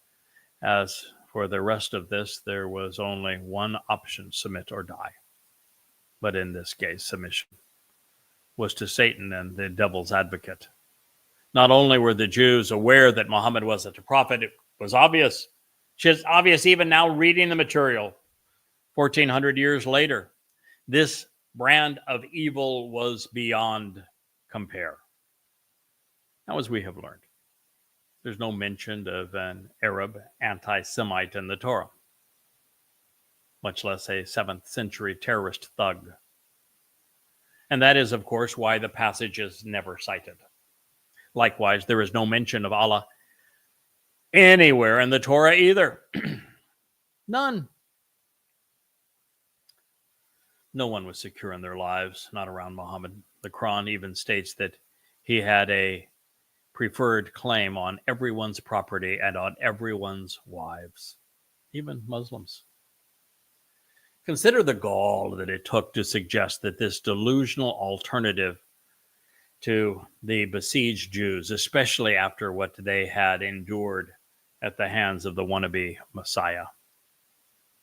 Speaker 1: As for the rest of this, there was only one option: submit or die. But in this case, submission was to Satan and the devil's advocate. Not only were the Jews aware that Muhammad wasn't a prophet, it was obvious. It's obvious even now reading the material 1,400 years later. This brand of evil was beyond compare. Now, as we have learned, there's no mention of an Arab anti-Semite in the Torah, much less a 7th century terrorist thug. And that is, of course, why the passage is never cited. Likewise, there is no mention of Allah anywhere in the Torah either. None. No one was secure in their lives, not around Muhammad. The Quran even states that he had a preferred claim on everyone's property and on everyone's wives, even Muslims. Consider the gall that it took to suggest that this delusional alternative to the besieged Jews, especially after what they had endured at the hands of the wannabe Messiah.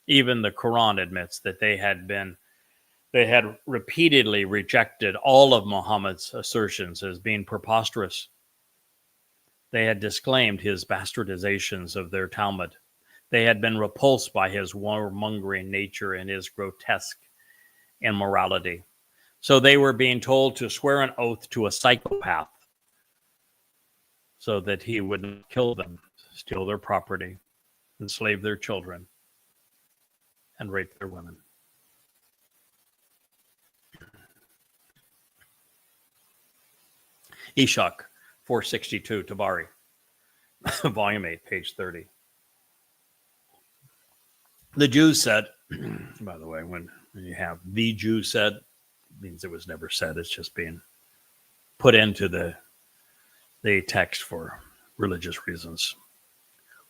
Speaker 1: Even the Quran admits that they had repeatedly rejected all of Muhammad's assertions as being preposterous. They had disclaimed his bastardizations of their Talmud. They had been repulsed by his warmongering nature and his grotesque immorality. So they were being told to swear an oath to a psychopath so that he would not kill them, steal their property, enslave their children, and rape their women. Ishak, 462, Tabari, Volume 8, page 30. The Jews said, by the way, when you have the Jews said, it means it was never said. It's just being put into the text for religious reasons.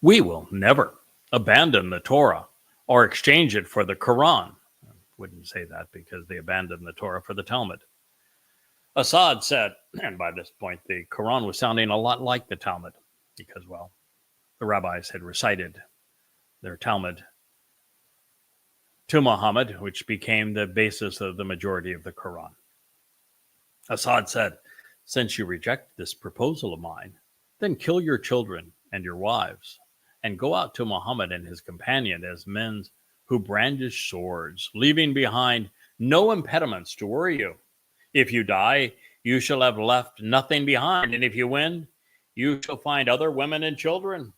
Speaker 1: We will never abandon the Torah or exchange it for the Quran. I wouldn't say that because they abandoned the Torah for the Talmud. Assad said, and by this point, the Quran was sounding a lot like the Talmud because, well, the rabbis had recited their Talmud to Muhammad, which became the basis of the majority of the Quran. Assad said, since you reject this proposal of mine, then kill your children and your wives and go out to Muhammad and his companion as men who brandish swords, leaving behind no impediments to worry you. If you die, you shall have left nothing behind, and if you win, you shall find other women and children.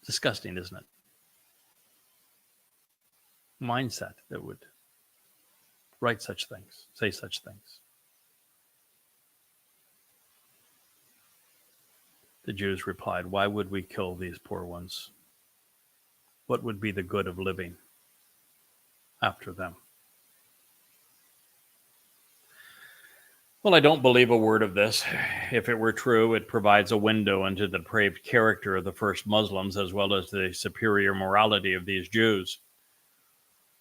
Speaker 1: Disgusting, isn't it? Mindset that would write such things, say such things. The Jews replied, why would we kill these poor ones? What would be the good of living after them? Well, I don't believe a word of this. If it were true, it provides a window into the depraved character of the first Muslims as well as the superior morality of these Jews.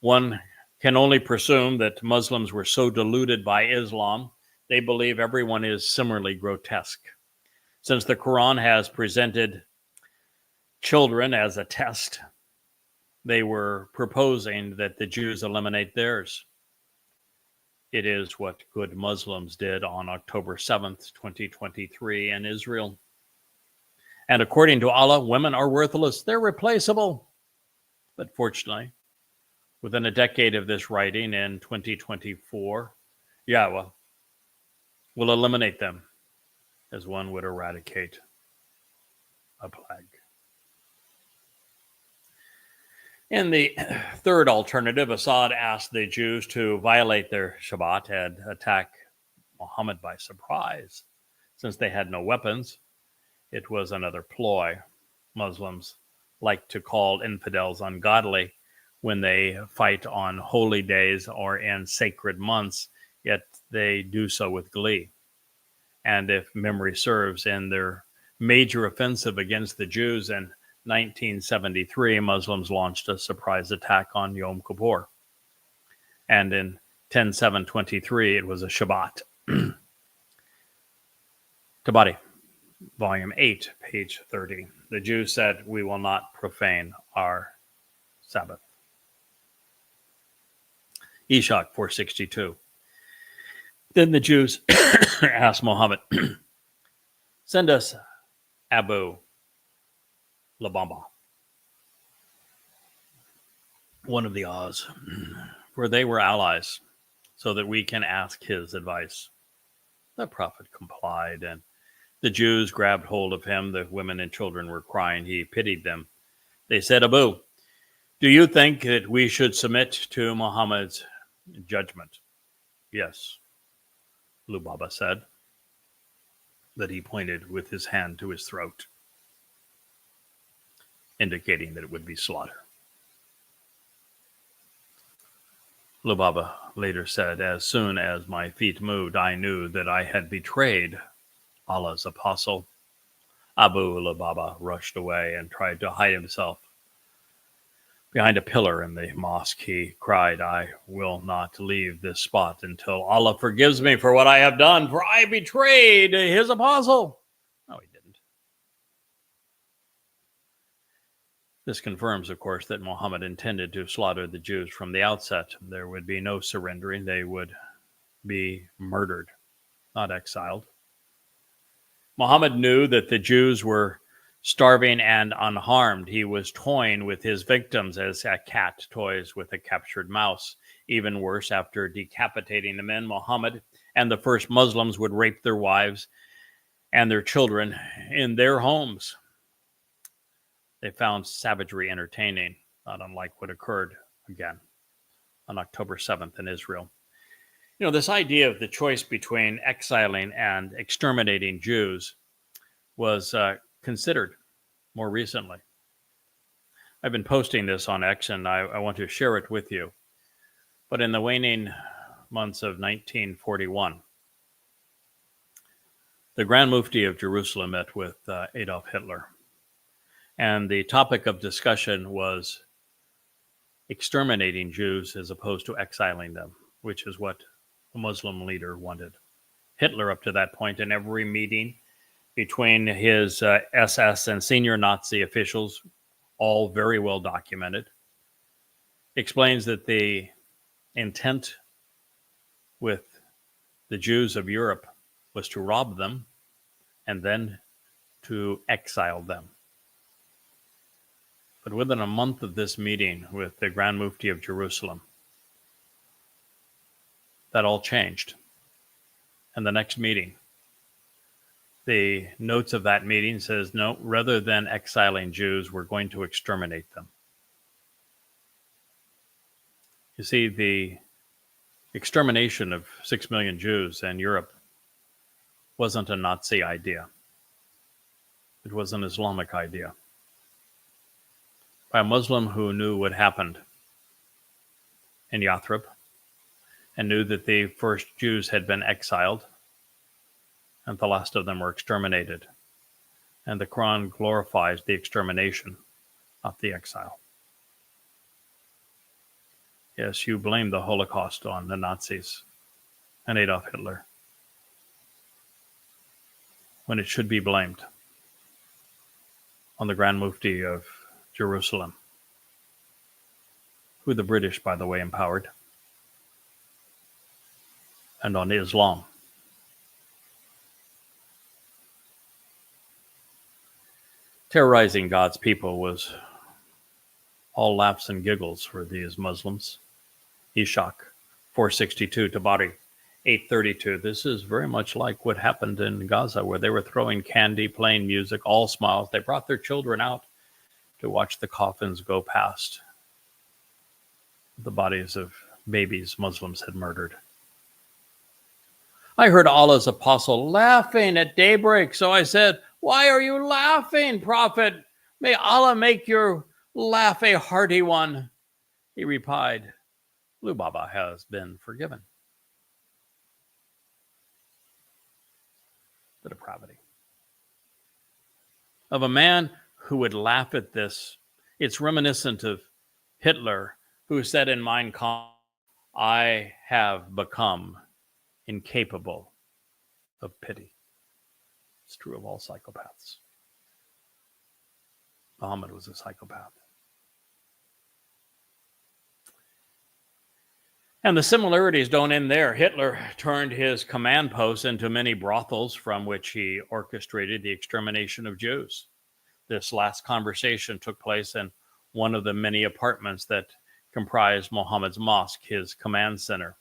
Speaker 1: One can only presume that Muslims were so deluded by Islam, they believe everyone is similarly grotesque. Since the Quran has presented children as a test, they were proposing that the Jews eliminate theirs. It is what good Muslims did on October 7th, 2023 in Israel. And according to Allah, women are worthless. They're replaceable. But fortunately, within a decade of this writing in 2024, Yahweh will eliminate them as one would eradicate a plague. In the third alternative, Assad asked the Jews to violate their Shabbat and attack Muhammad by surprise. Since they had no weapons, it was another ploy. Muslims like to call infidels ungodly when they fight on holy days or in sacred months, yet they do so with glee. And if memory serves, in their major offensive against the Jews in 1973, Muslims launched a surprise attack on Yom Kippur. And in 10/7/23, it was a Shabbat. Tabari, Volume 8, page 30. The Jews said, we will not profane our Sabbath. Ishak, 462. Then the Jews asked Muhammad, send us Abu Labamba, one of the Oz, for they were allies, so that we can ask his advice. The prophet complied, and the Jews grabbed hold of him. The women and children were crying. He pitied them. They said, Abu, do you think that we should submit to Muhammad's judgment? Yes, Lubaba said, that he pointed with his hand to his throat, indicating that it would be slaughter. Lubaba later said, as soon as my feet moved, I knew that I had betrayed Allah's apostle. Abu Lubaba rushed away and tried to hide himself behind a pillar in the mosque. He cried, I will not leave this spot until Allah forgives me for what I have done, for I betrayed his apostle. No, he didn't. This confirms, of course, that Muhammad intended to slaughter the Jews from the outset. There would be no surrendering. They would be murdered, not exiled. Muhammad knew that the Jews were starving and unharmed. He was toying with his victims as a cat toys with a captured mouse. Even worse, after decapitating the men, Muhammad and the first Muslims would rape their wives and their children in their homes. They found savagery entertaining, not unlike what occurred again on October 7th in Israel. You know, this idea of the choice between exiling and exterminating Jews was considered more recently. I've been posting this on X, and I want to share it with you. But in the waning months of 1941, the Grand Mufti of Jerusalem met with Adolf Hitler. And the topic of discussion was exterminating Jews as opposed to exiling them, which is what a Muslim leader wanted. Hitler, up to that point, in every meeting between his SS and senior Nazi officials, all very well documented, explains that the intent with the Jews of Europe was to rob them and then to exile them. But within a month of this meeting with the Grand Mufti of Jerusalem, that all changed. And the next meeting, the notes of that meeting says, no, rather than exiling Jews, we're going to exterminate them. You see, the extermination of 6 million Jews in Europe wasn't a Nazi idea. It was an Islamic idea. By a Muslim who knew what happened in Yathrib and knew that the first Jews had been exiled and the last of them were exterminated. And the Quran glorifies the extermination, not the exile. Yes, you blame the Holocaust on the Nazis and Adolf Hitler, when it should be blamed on the Grand Mufti of Jerusalem, who the British, by the way, empowered, and on Islam. Terrorizing God's people was all laughs and giggles for these Muslims. Ishaq, 462, Tabari, 832. This is very much like what happened in Gaza, where they were throwing candy, playing music, all smiles. They brought their children out to watch the coffins go past the bodies of babies Muslims had murdered. I heard Allah's apostle laughing at daybreak, so I said, why are you laughing, Prophet? May Allah make your laugh a hearty one. He replied, Lubaba has been forgiven. The depravity of a man who would laugh at this. It's reminiscent of Hitler, who said in Mein Kampf, I have become incapable of pity. It's true of all psychopaths. Muhammad was a psychopath. And the similarities don't end there. Hitler turned his command posts into many brothels from which he orchestrated the extermination of Jews. This last conversation took place in one of the many apartments that comprised Muhammad's mosque, his command center.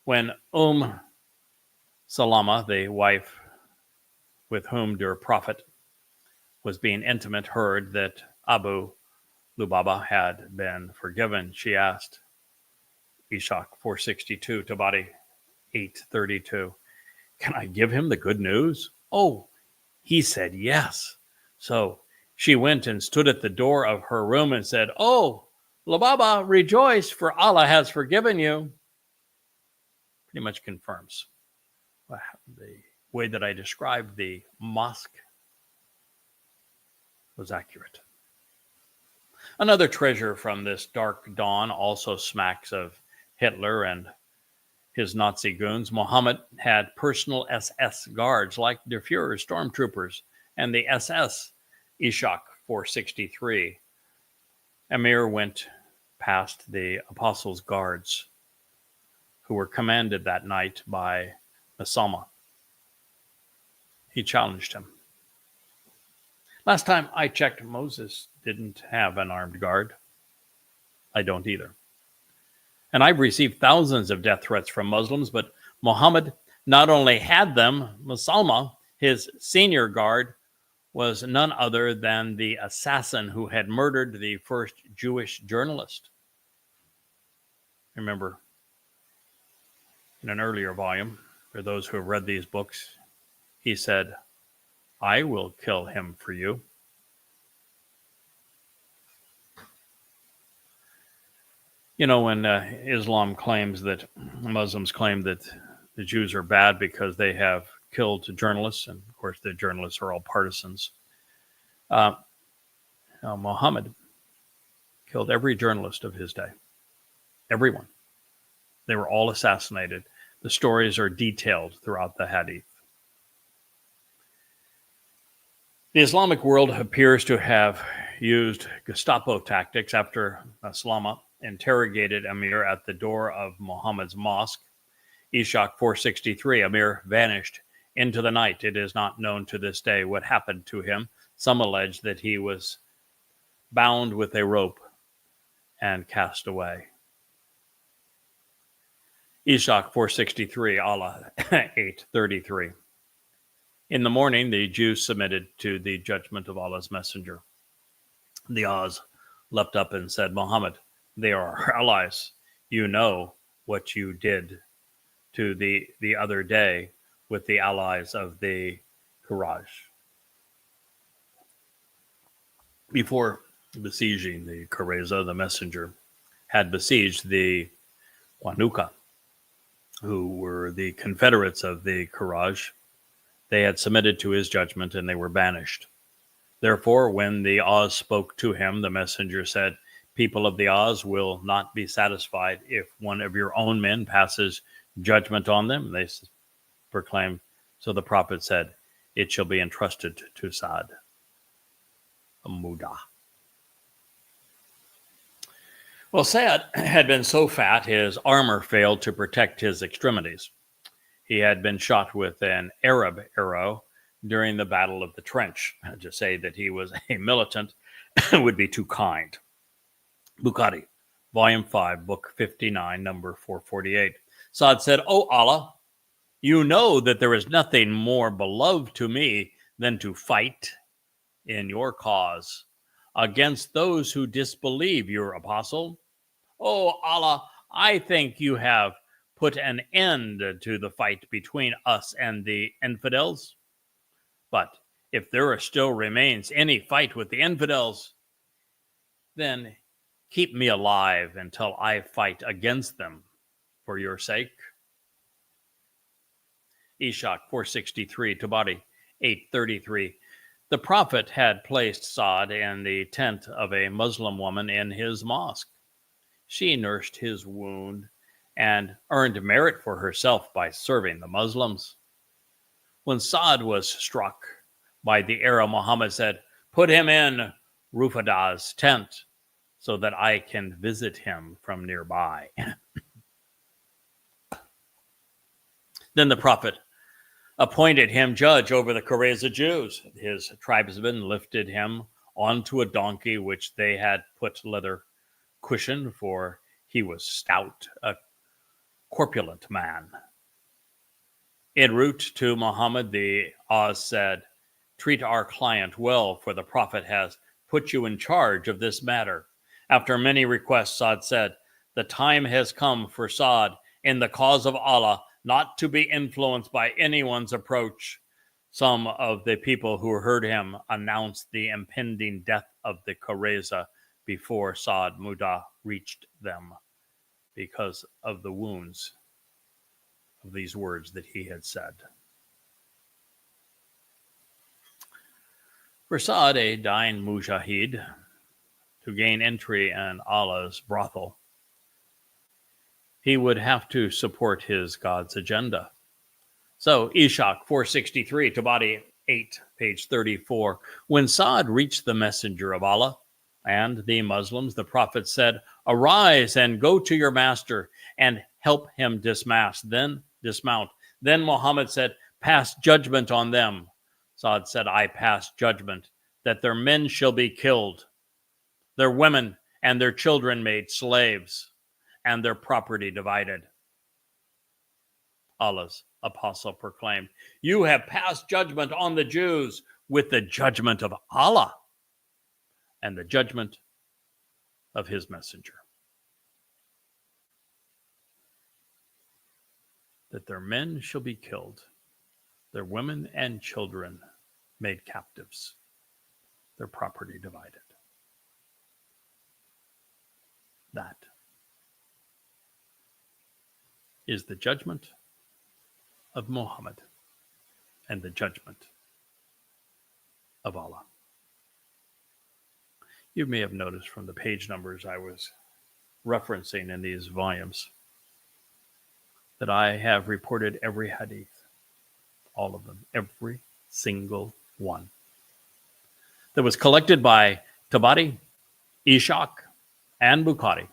Speaker 1: When Salama, the wife with whom their prophet was being intimate, heard that Abu Lubaba had been forgiven, she asked, Ishaq 462, Tabari 832, can I give him the good news? Oh, he said yes. So she went and stood at the door of her room and said, oh, Lababa, rejoice, for Allah has forgiven you. Pretty much confirms the way that I described the mosque was accurate. Another treasure from this dark dawn also smacks of Hitler and his Nazi goons. Mohammed had personal SS guards like Der Fuhrer's stormtroopers and the SS Ishak 463. Amir went past the apostles' guards who were commanded that night by Masama. He challenged him. Last time I checked, Moses didn't have an armed guard. I don't either. And I've received thousands of death threats from Muslims, but Muhammad not only had them, Masama, his senior guard, was none other than the assassin who had murdered the first Jewish journalist. Remember, in an earlier volume, for those who have read these books, he said, I will kill him for you. You know, when Islam claims that Muslims claim that the Jews are bad because they have killed journalists, and of course the journalists are all partisans. Muhammad killed every journalist of his day. Everyone. They were all assassinated. The stories are detailed throughout the Hadith. The Islamic world appears to have used Gestapo tactics after Salama interrogated Amir at the door of Muhammad's mosque. Ishak 463, Amir vanished into the night. It is not known to this day what happened to him. Some allege that he was bound with a rope and cast away. Ishak 463, Allah 833. In the morning, the Jews submitted to the judgment of Allah's messenger. The Oz leapt up and said, Muhammad, they are our allies. You know what you did to the other day with the allies of the Quraysh. Before besieging the Qurayza, the messenger had besieged the Wanuka, who were the confederates of the Quraysh. They had submitted to his judgment and they were banished. Therefore, when the Oz spoke to him, the messenger said, people of the Oz will not be satisfied if one of your own men passes judgment on them. They proclaimed. So the prophet said, it shall be entrusted to Sa'd. Muda. Well, Sa'd had been so fat, his armor failed to protect his extremities. He had been shot with an Arab arrow during the Battle of the Trench. To say that he was a militant would be too kind. Bukhari, Volume 5, Book 59, number 448. Sa'd said, O Allah, you know that there is nothing more beloved to me than to fight in your cause against those who disbelieve your apostle. O Allah, I think you have put an end to the fight between us and the infidels. But if there still remains any fight with the infidels, then keep me alive until I fight against them for your sake. Ishak 463, Tabari 833. The prophet had placed Sa'd in the tent of a Muslim woman in his mosque. She nursed his wound and earned merit for herself by serving the Muslims. When Sa'd was struck by the arrow, Muhammad said, put him in Rufadah's tent so that I can visit him from nearby. Then the prophet appointed him judge over the Qurayza Jews. His tribesmen lifted him onto a donkey, which they had put leather cushion, for he was stout, a corpulent man. En route to Muhammad, the Oz said, treat our client well, for the prophet has put you in charge of this matter. After many requests, Sa'd said, the time has come for Sa'd in the cause of Allah not to be influenced by anyone's approach. Some of the people who heard him announced the impending death of the Qurayza before Saad Muda reached them because of the wounds of these words that he had said. For Saad, a dying mujahid, to gain entry in Allah's brothel, he would have to support his God's agenda. So, Ishaq 463, Tabari 8, page 34. When Saad reached the messenger of Allah and the Muslims, the Prophet said, "Arise and go to your master and help him dismount." Then Muhammad said, "Pass judgment on them." Saad said, "I pass judgment that their men shall be killed, their women and their children made slaves, and their property divided." Allah's apostle proclaimed, "You have passed judgment on the Jews with the judgment of Allah and the judgment of his messenger, that their men shall be killed, their women and children made captives, their property divided." That is the judgment of Muhammad and the judgment of Allah. You may have noticed from the page numbers I was referencing in these volumes that I have reported every hadith, all of them, every single one, that was collected by Tabari, Ishaq, and Bukhari,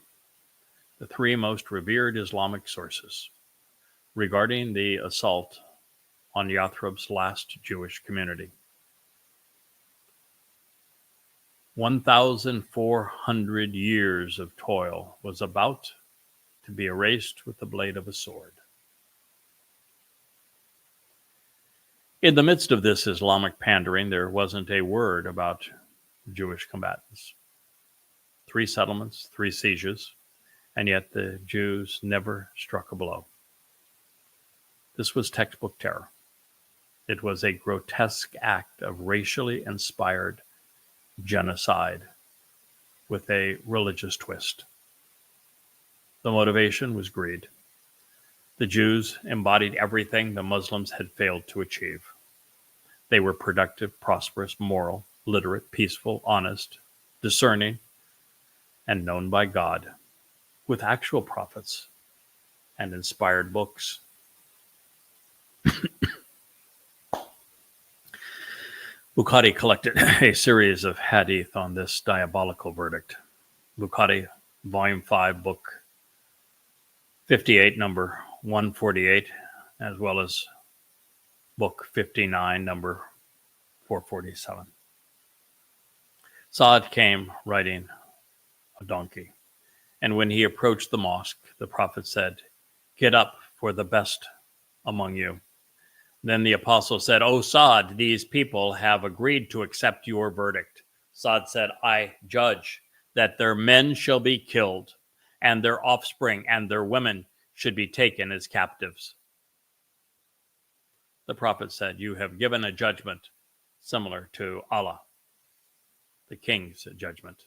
Speaker 1: the three most revered Islamic sources, regarding the assault on Yathrib's last Jewish community. 1,400 years of toil was about to be erased with the blade of a sword. In the midst of this Islamic pandering, there wasn't a word about Jewish combatants. 3 settlements, 3 sieges, and yet the Jews never struck a blow. This was textbook terror. It was a grotesque act of racially inspired genocide with a religious twist. The motivation was greed. The Jews embodied everything the Muslims had failed to achieve. They were productive, prosperous, moral, literate, peaceful, honest, discerning, and known by God, with actual prophets and inspired books. Bukhari collected a series of hadith on this diabolical verdict. Bukhari, Volume 5, Book 58, number 148, as well as Book 59, number 447. Saad came riding a donkey, and when he approached the mosque, the Prophet said, "Get up, for the best among you." Then the apostle said, "O Saad, these people have agreed to accept your verdict." Saad said, "I judge that their men shall be killed, and their offspring and their women should be taken as captives." The Prophet said, "You have given a judgment similar to Allah, the king's judgment."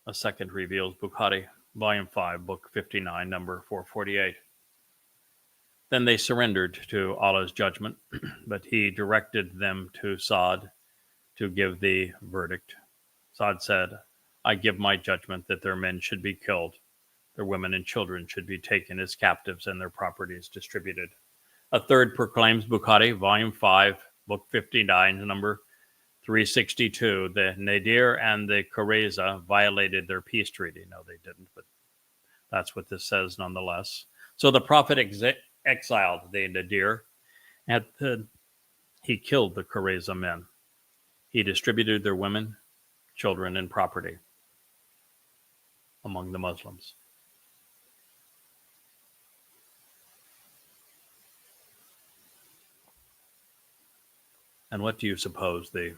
Speaker 1: A second reveals Bukhari, Volume 5, Book 59, number 448. Then they surrendered to Allah's judgment, but he directed them to Saad to give the verdict. Saad said, "I give my judgment that their men should be killed, their women and children should be taken as captives, and their properties distributed." A third proclaims, Bukhari, Volume 5, Book 59, number 362, the Nadir and the Qurayza violated their peace treaty. No, they didn't, but that's what this says nonetheless. So the Prophet exiled the Nadir, and he killed the Qurayza men. He distributed their women, children, and property among the Muslims. And what do you suppose the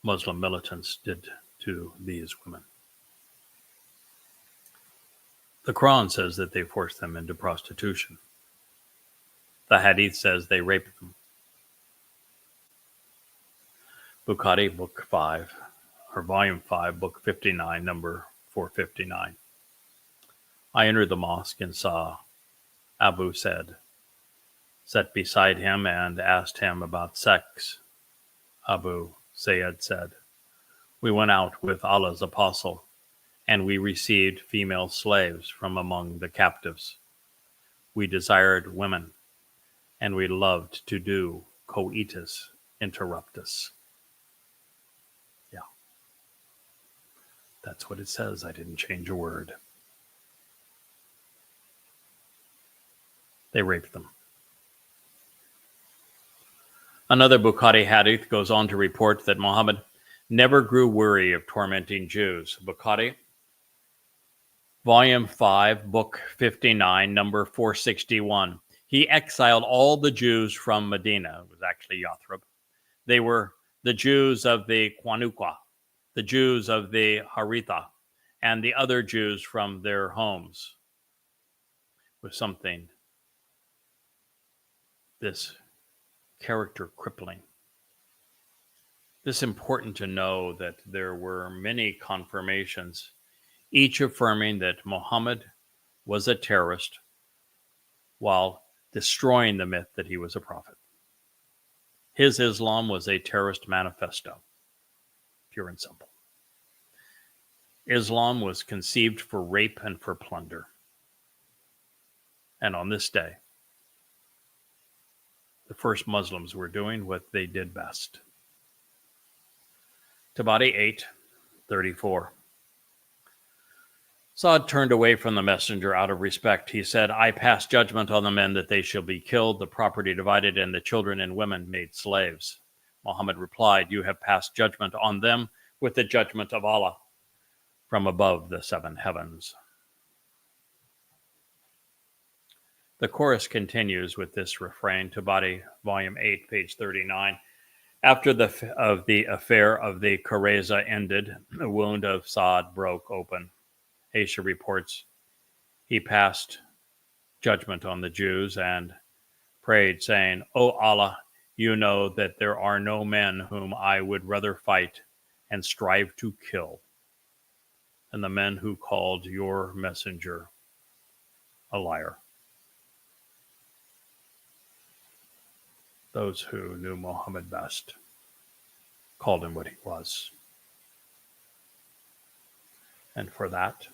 Speaker 1: Muslim militants did to these women? The Quran says that they forced them into prostitution. The hadith says they raped them. Bukhari, book 5, or volume 5, book 59, number 459. I entered the mosque and saw Abu Said set beside him and asked him about sex. Abu Sayyid said, "We went out with Allah's apostle, and we received female slaves from among the captives. We desired women, and we loved to do coitus interruptus." Yeah, that's what it says. I didn't change a word. They raped them. Another Bukhari hadith goes on to report that Muhammad never grew weary of tormenting Jews. Bukhari, volume 5, book 59, number 461. He exiled all the Jews from Medina. It was actually Yathrib. They were the Jews of the Qanuqa, the Jews of the Haritha, and the other Jews from their homes. It was something this character crippling. This important to know that there were many confirmations, each affirming that Muhammad was a terrorist while destroying the myth that he was a prophet. His Islam was a terrorist manifesto, pure and simple. Islam was conceived for rape and for plunder. And on this day, the first Muslims were doing what they did best. Tabari 8:34. Saad turned away from the messenger out of respect. He said, "I pass judgment on the men that they shall be killed, the property divided, and the children and women made slaves." Muhammad replied, "You have passed judgment on them with the judgment of Allah from above the 7 heavens." The chorus continues with this refrain, Tabari, volume 8, page 39. After the affair of the Qurayza ended, the wound of Saad broke open. Aisha reports he passed judgment on the Jews and prayed, saying, "O Allah, you know that there are no men whom I would rather fight and strive to kill than the men who called your messenger a liar." Those who knew Muhammad best called him what he was. And for that,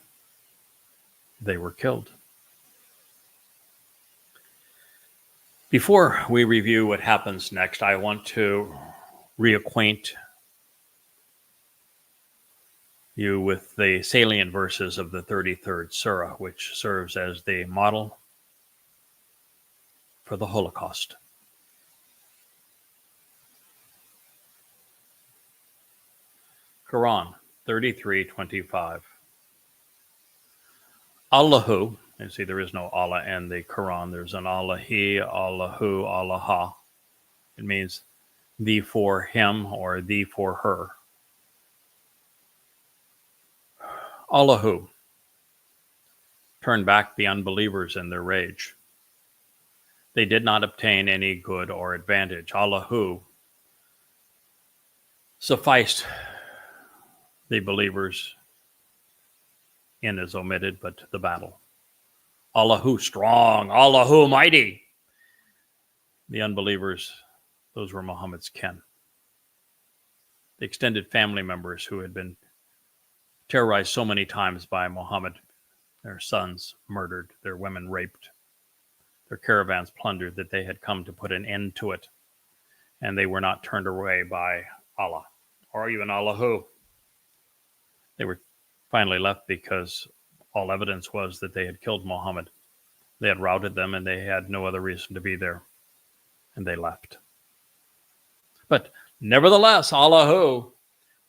Speaker 1: they were killed. Before we review what happens next, I want to reacquaint you with the salient verses of the 33rd Surah, which serves as the model for the Holocaust. Quran 33:25. Allahu, you see there is no Allah in the Quran, there's an Allahi, Allahu, Allaha. It means thee for him or thee for her. Allahu turned back the unbelievers in their rage. They did not obtain any good or advantage. Allahu sufficed the believers in is omitted, but the battle. Allahu strong, Allahu mighty. The unbelievers, those were Muhammad's kin. The extended family members who had been terrorized so many times by Muhammad, their sons murdered, their women raped, their caravans plundered, that they had come to put an end to it. And they were not turned away by Allah or even Allahu. They were finally left because all evidence was that they had killed Muhammad. They had routed them and they had no other reason to be there. And they left. But nevertheless, Allahu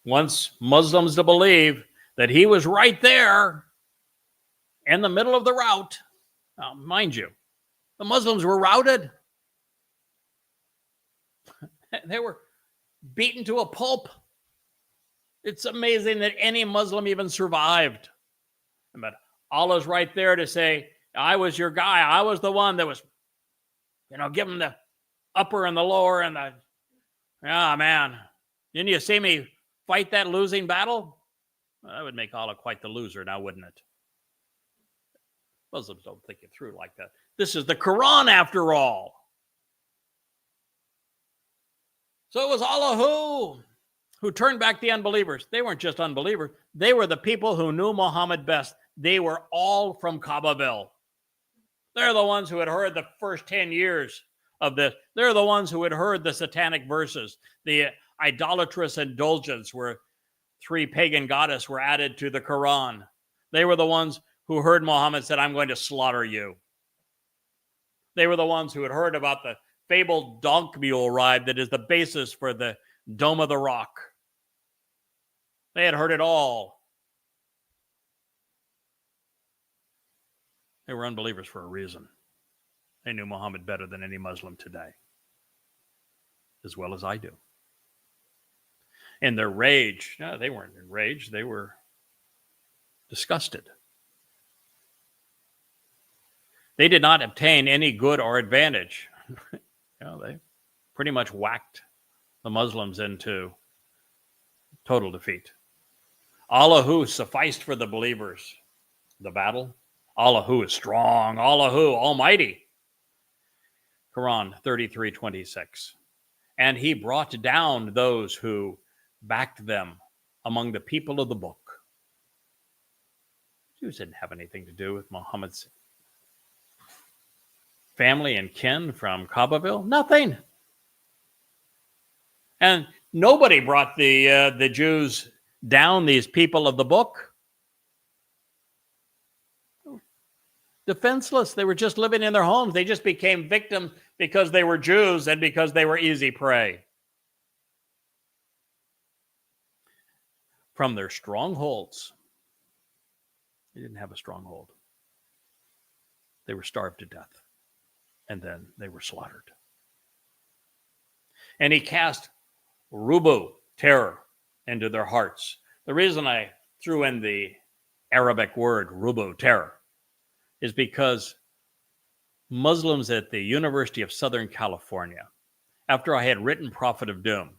Speaker 1: wants Muslims to believe that he was right there in the middle of the rout. Now, mind you, the Muslims were routed. They were beaten to a pulp. It's amazing that any Muslim even survived. But Allah's right there to say, I was your guy. I was the one that was. Give them the upper and the lower and the, man, didn't you see me fight that losing battle? That would make Allah quite the loser now, wouldn't it? Muslims don't think it through like that. This is the Quran after all. So it was Allah who turned back the unbelievers. They weren't just unbelievers. They were the people who knew Muhammad best. They were all from Kaabaville. They're the ones who had heard the first 10 years of this. They're the ones who had heard the satanic verses, the idolatrous indulgence where 3 pagan goddesses were added to the Quran. They were the ones who heard Muhammad said, I'm going to slaughter you. They were the ones who had heard about the fabled donk mule ride that is the basis for the Dome of the Rock. They had heard it all. They were unbelievers for a reason. They knew Muhammad better than any Muslim today, as well as I do. In their rage, no, they weren't enraged. They were disgusted. They did not obtain any good or advantage. They pretty much whacked the Muslims into total defeat. Allah sufficed for the believers. The battle. Allah is strong. Allah almighty. Quran 33:26. And he brought down those who backed them among the people of the book. Jews didn't have anything to do with Muhammad's family and kin from Kaabaville. Nothing. And nobody brought the Jews down, these people of the book. Defenseless. They were just living in their homes. They just became victims because they were Jews and because they were easy prey. From their strongholds. They didn't have a stronghold. They were starved to death. And then they were slaughtered. And he cast rubu, terror, into their hearts. The reason I threw in the Arabic word rubu, terror, is because Muslims at the University of Southern California, after I had written Prophet of Doom,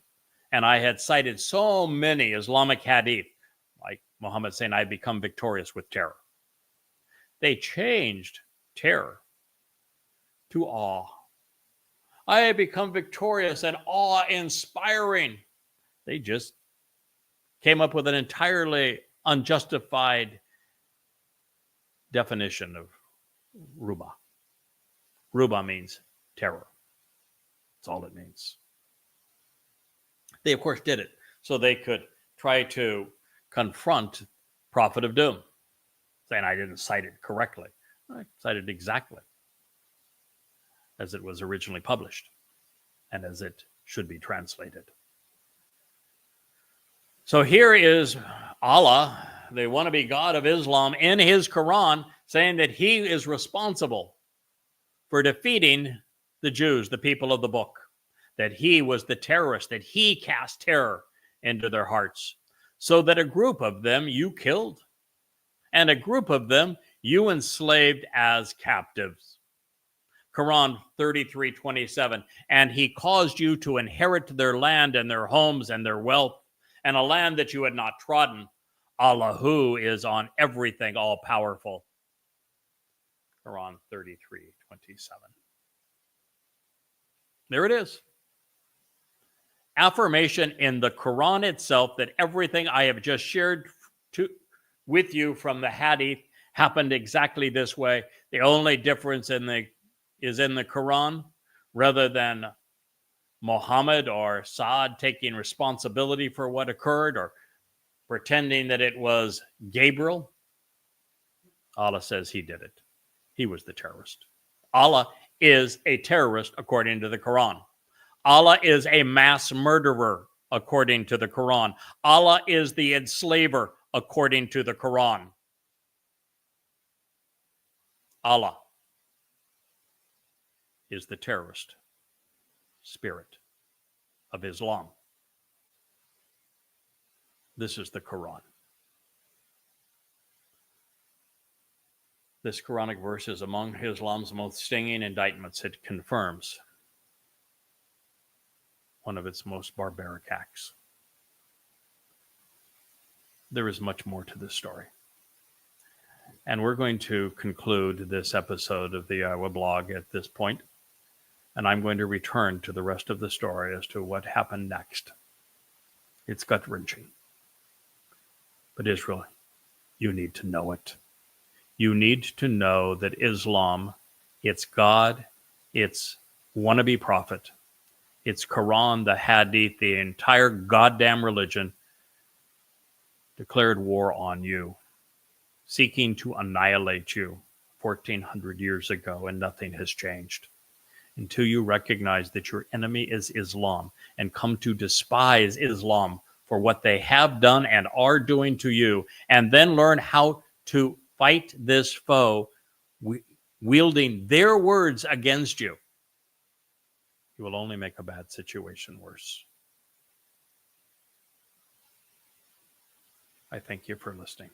Speaker 1: and I had cited so many Islamic hadith, like Muhammad saying, I become victorious with terror, they changed terror to awe. I have become victorious and awe-inspiring. They just came up with an entirely unjustified definition of ruba. Ruba means terror. That's all it means. They, of course, did it so they could try to confront Prophet of Doom, saying I didn't cite it correctly. I cited exactly as it was originally published and as it should be translated. So here is Allah, the wannabe God of Islam, in his Quran, saying that he is responsible for defeating the Jews, the people of the book, that he was the terrorist, that he cast terror into their hearts, so that a group of them you killed, and a group of them you enslaved as captives. Quran 33:27, and he caused you to inherit their land and their homes and their wealth, and a land that you had not trodden. Allah is on everything all powerful. Quran 33:27. There it is. Affirmation in the Quran itself that everything I have just shared with you from the Hadith happened exactly this way. The only difference is in the Quran, rather than Muhammad or Saad taking responsibility for what occurred or pretending that it was Gabriel. Allah says he did it. He was the terrorist. Allah is a terrorist according to the Quran. Allah is a mass murderer according to the Quran. Allah is the enslaver according to the Quran. Allah is the terrorist spirit of Islam. This is the Quran. This Quranic verse is among Islam's most stinging indictments. It confirms one of its most barbaric acts. There is much more to this story. And we're going to conclude this episode of the Iowa blog at this point, and I'm going to return to the rest of the story as to what happened next. It's gut-wrenching. But Israel, you need to know it. You need to know that Islam, its God, its wannabe prophet, its Quran, the Hadith, the entire goddamn religion declared war on you, seeking to annihilate you 1,400 years ago, and nothing has changed. Until you recognize that your enemy is Islam and come to despise Islam for what they have done and are doing to you, and then learn how to fight this foe wielding their words against you, you will only make a bad situation worse. I thank you for listening.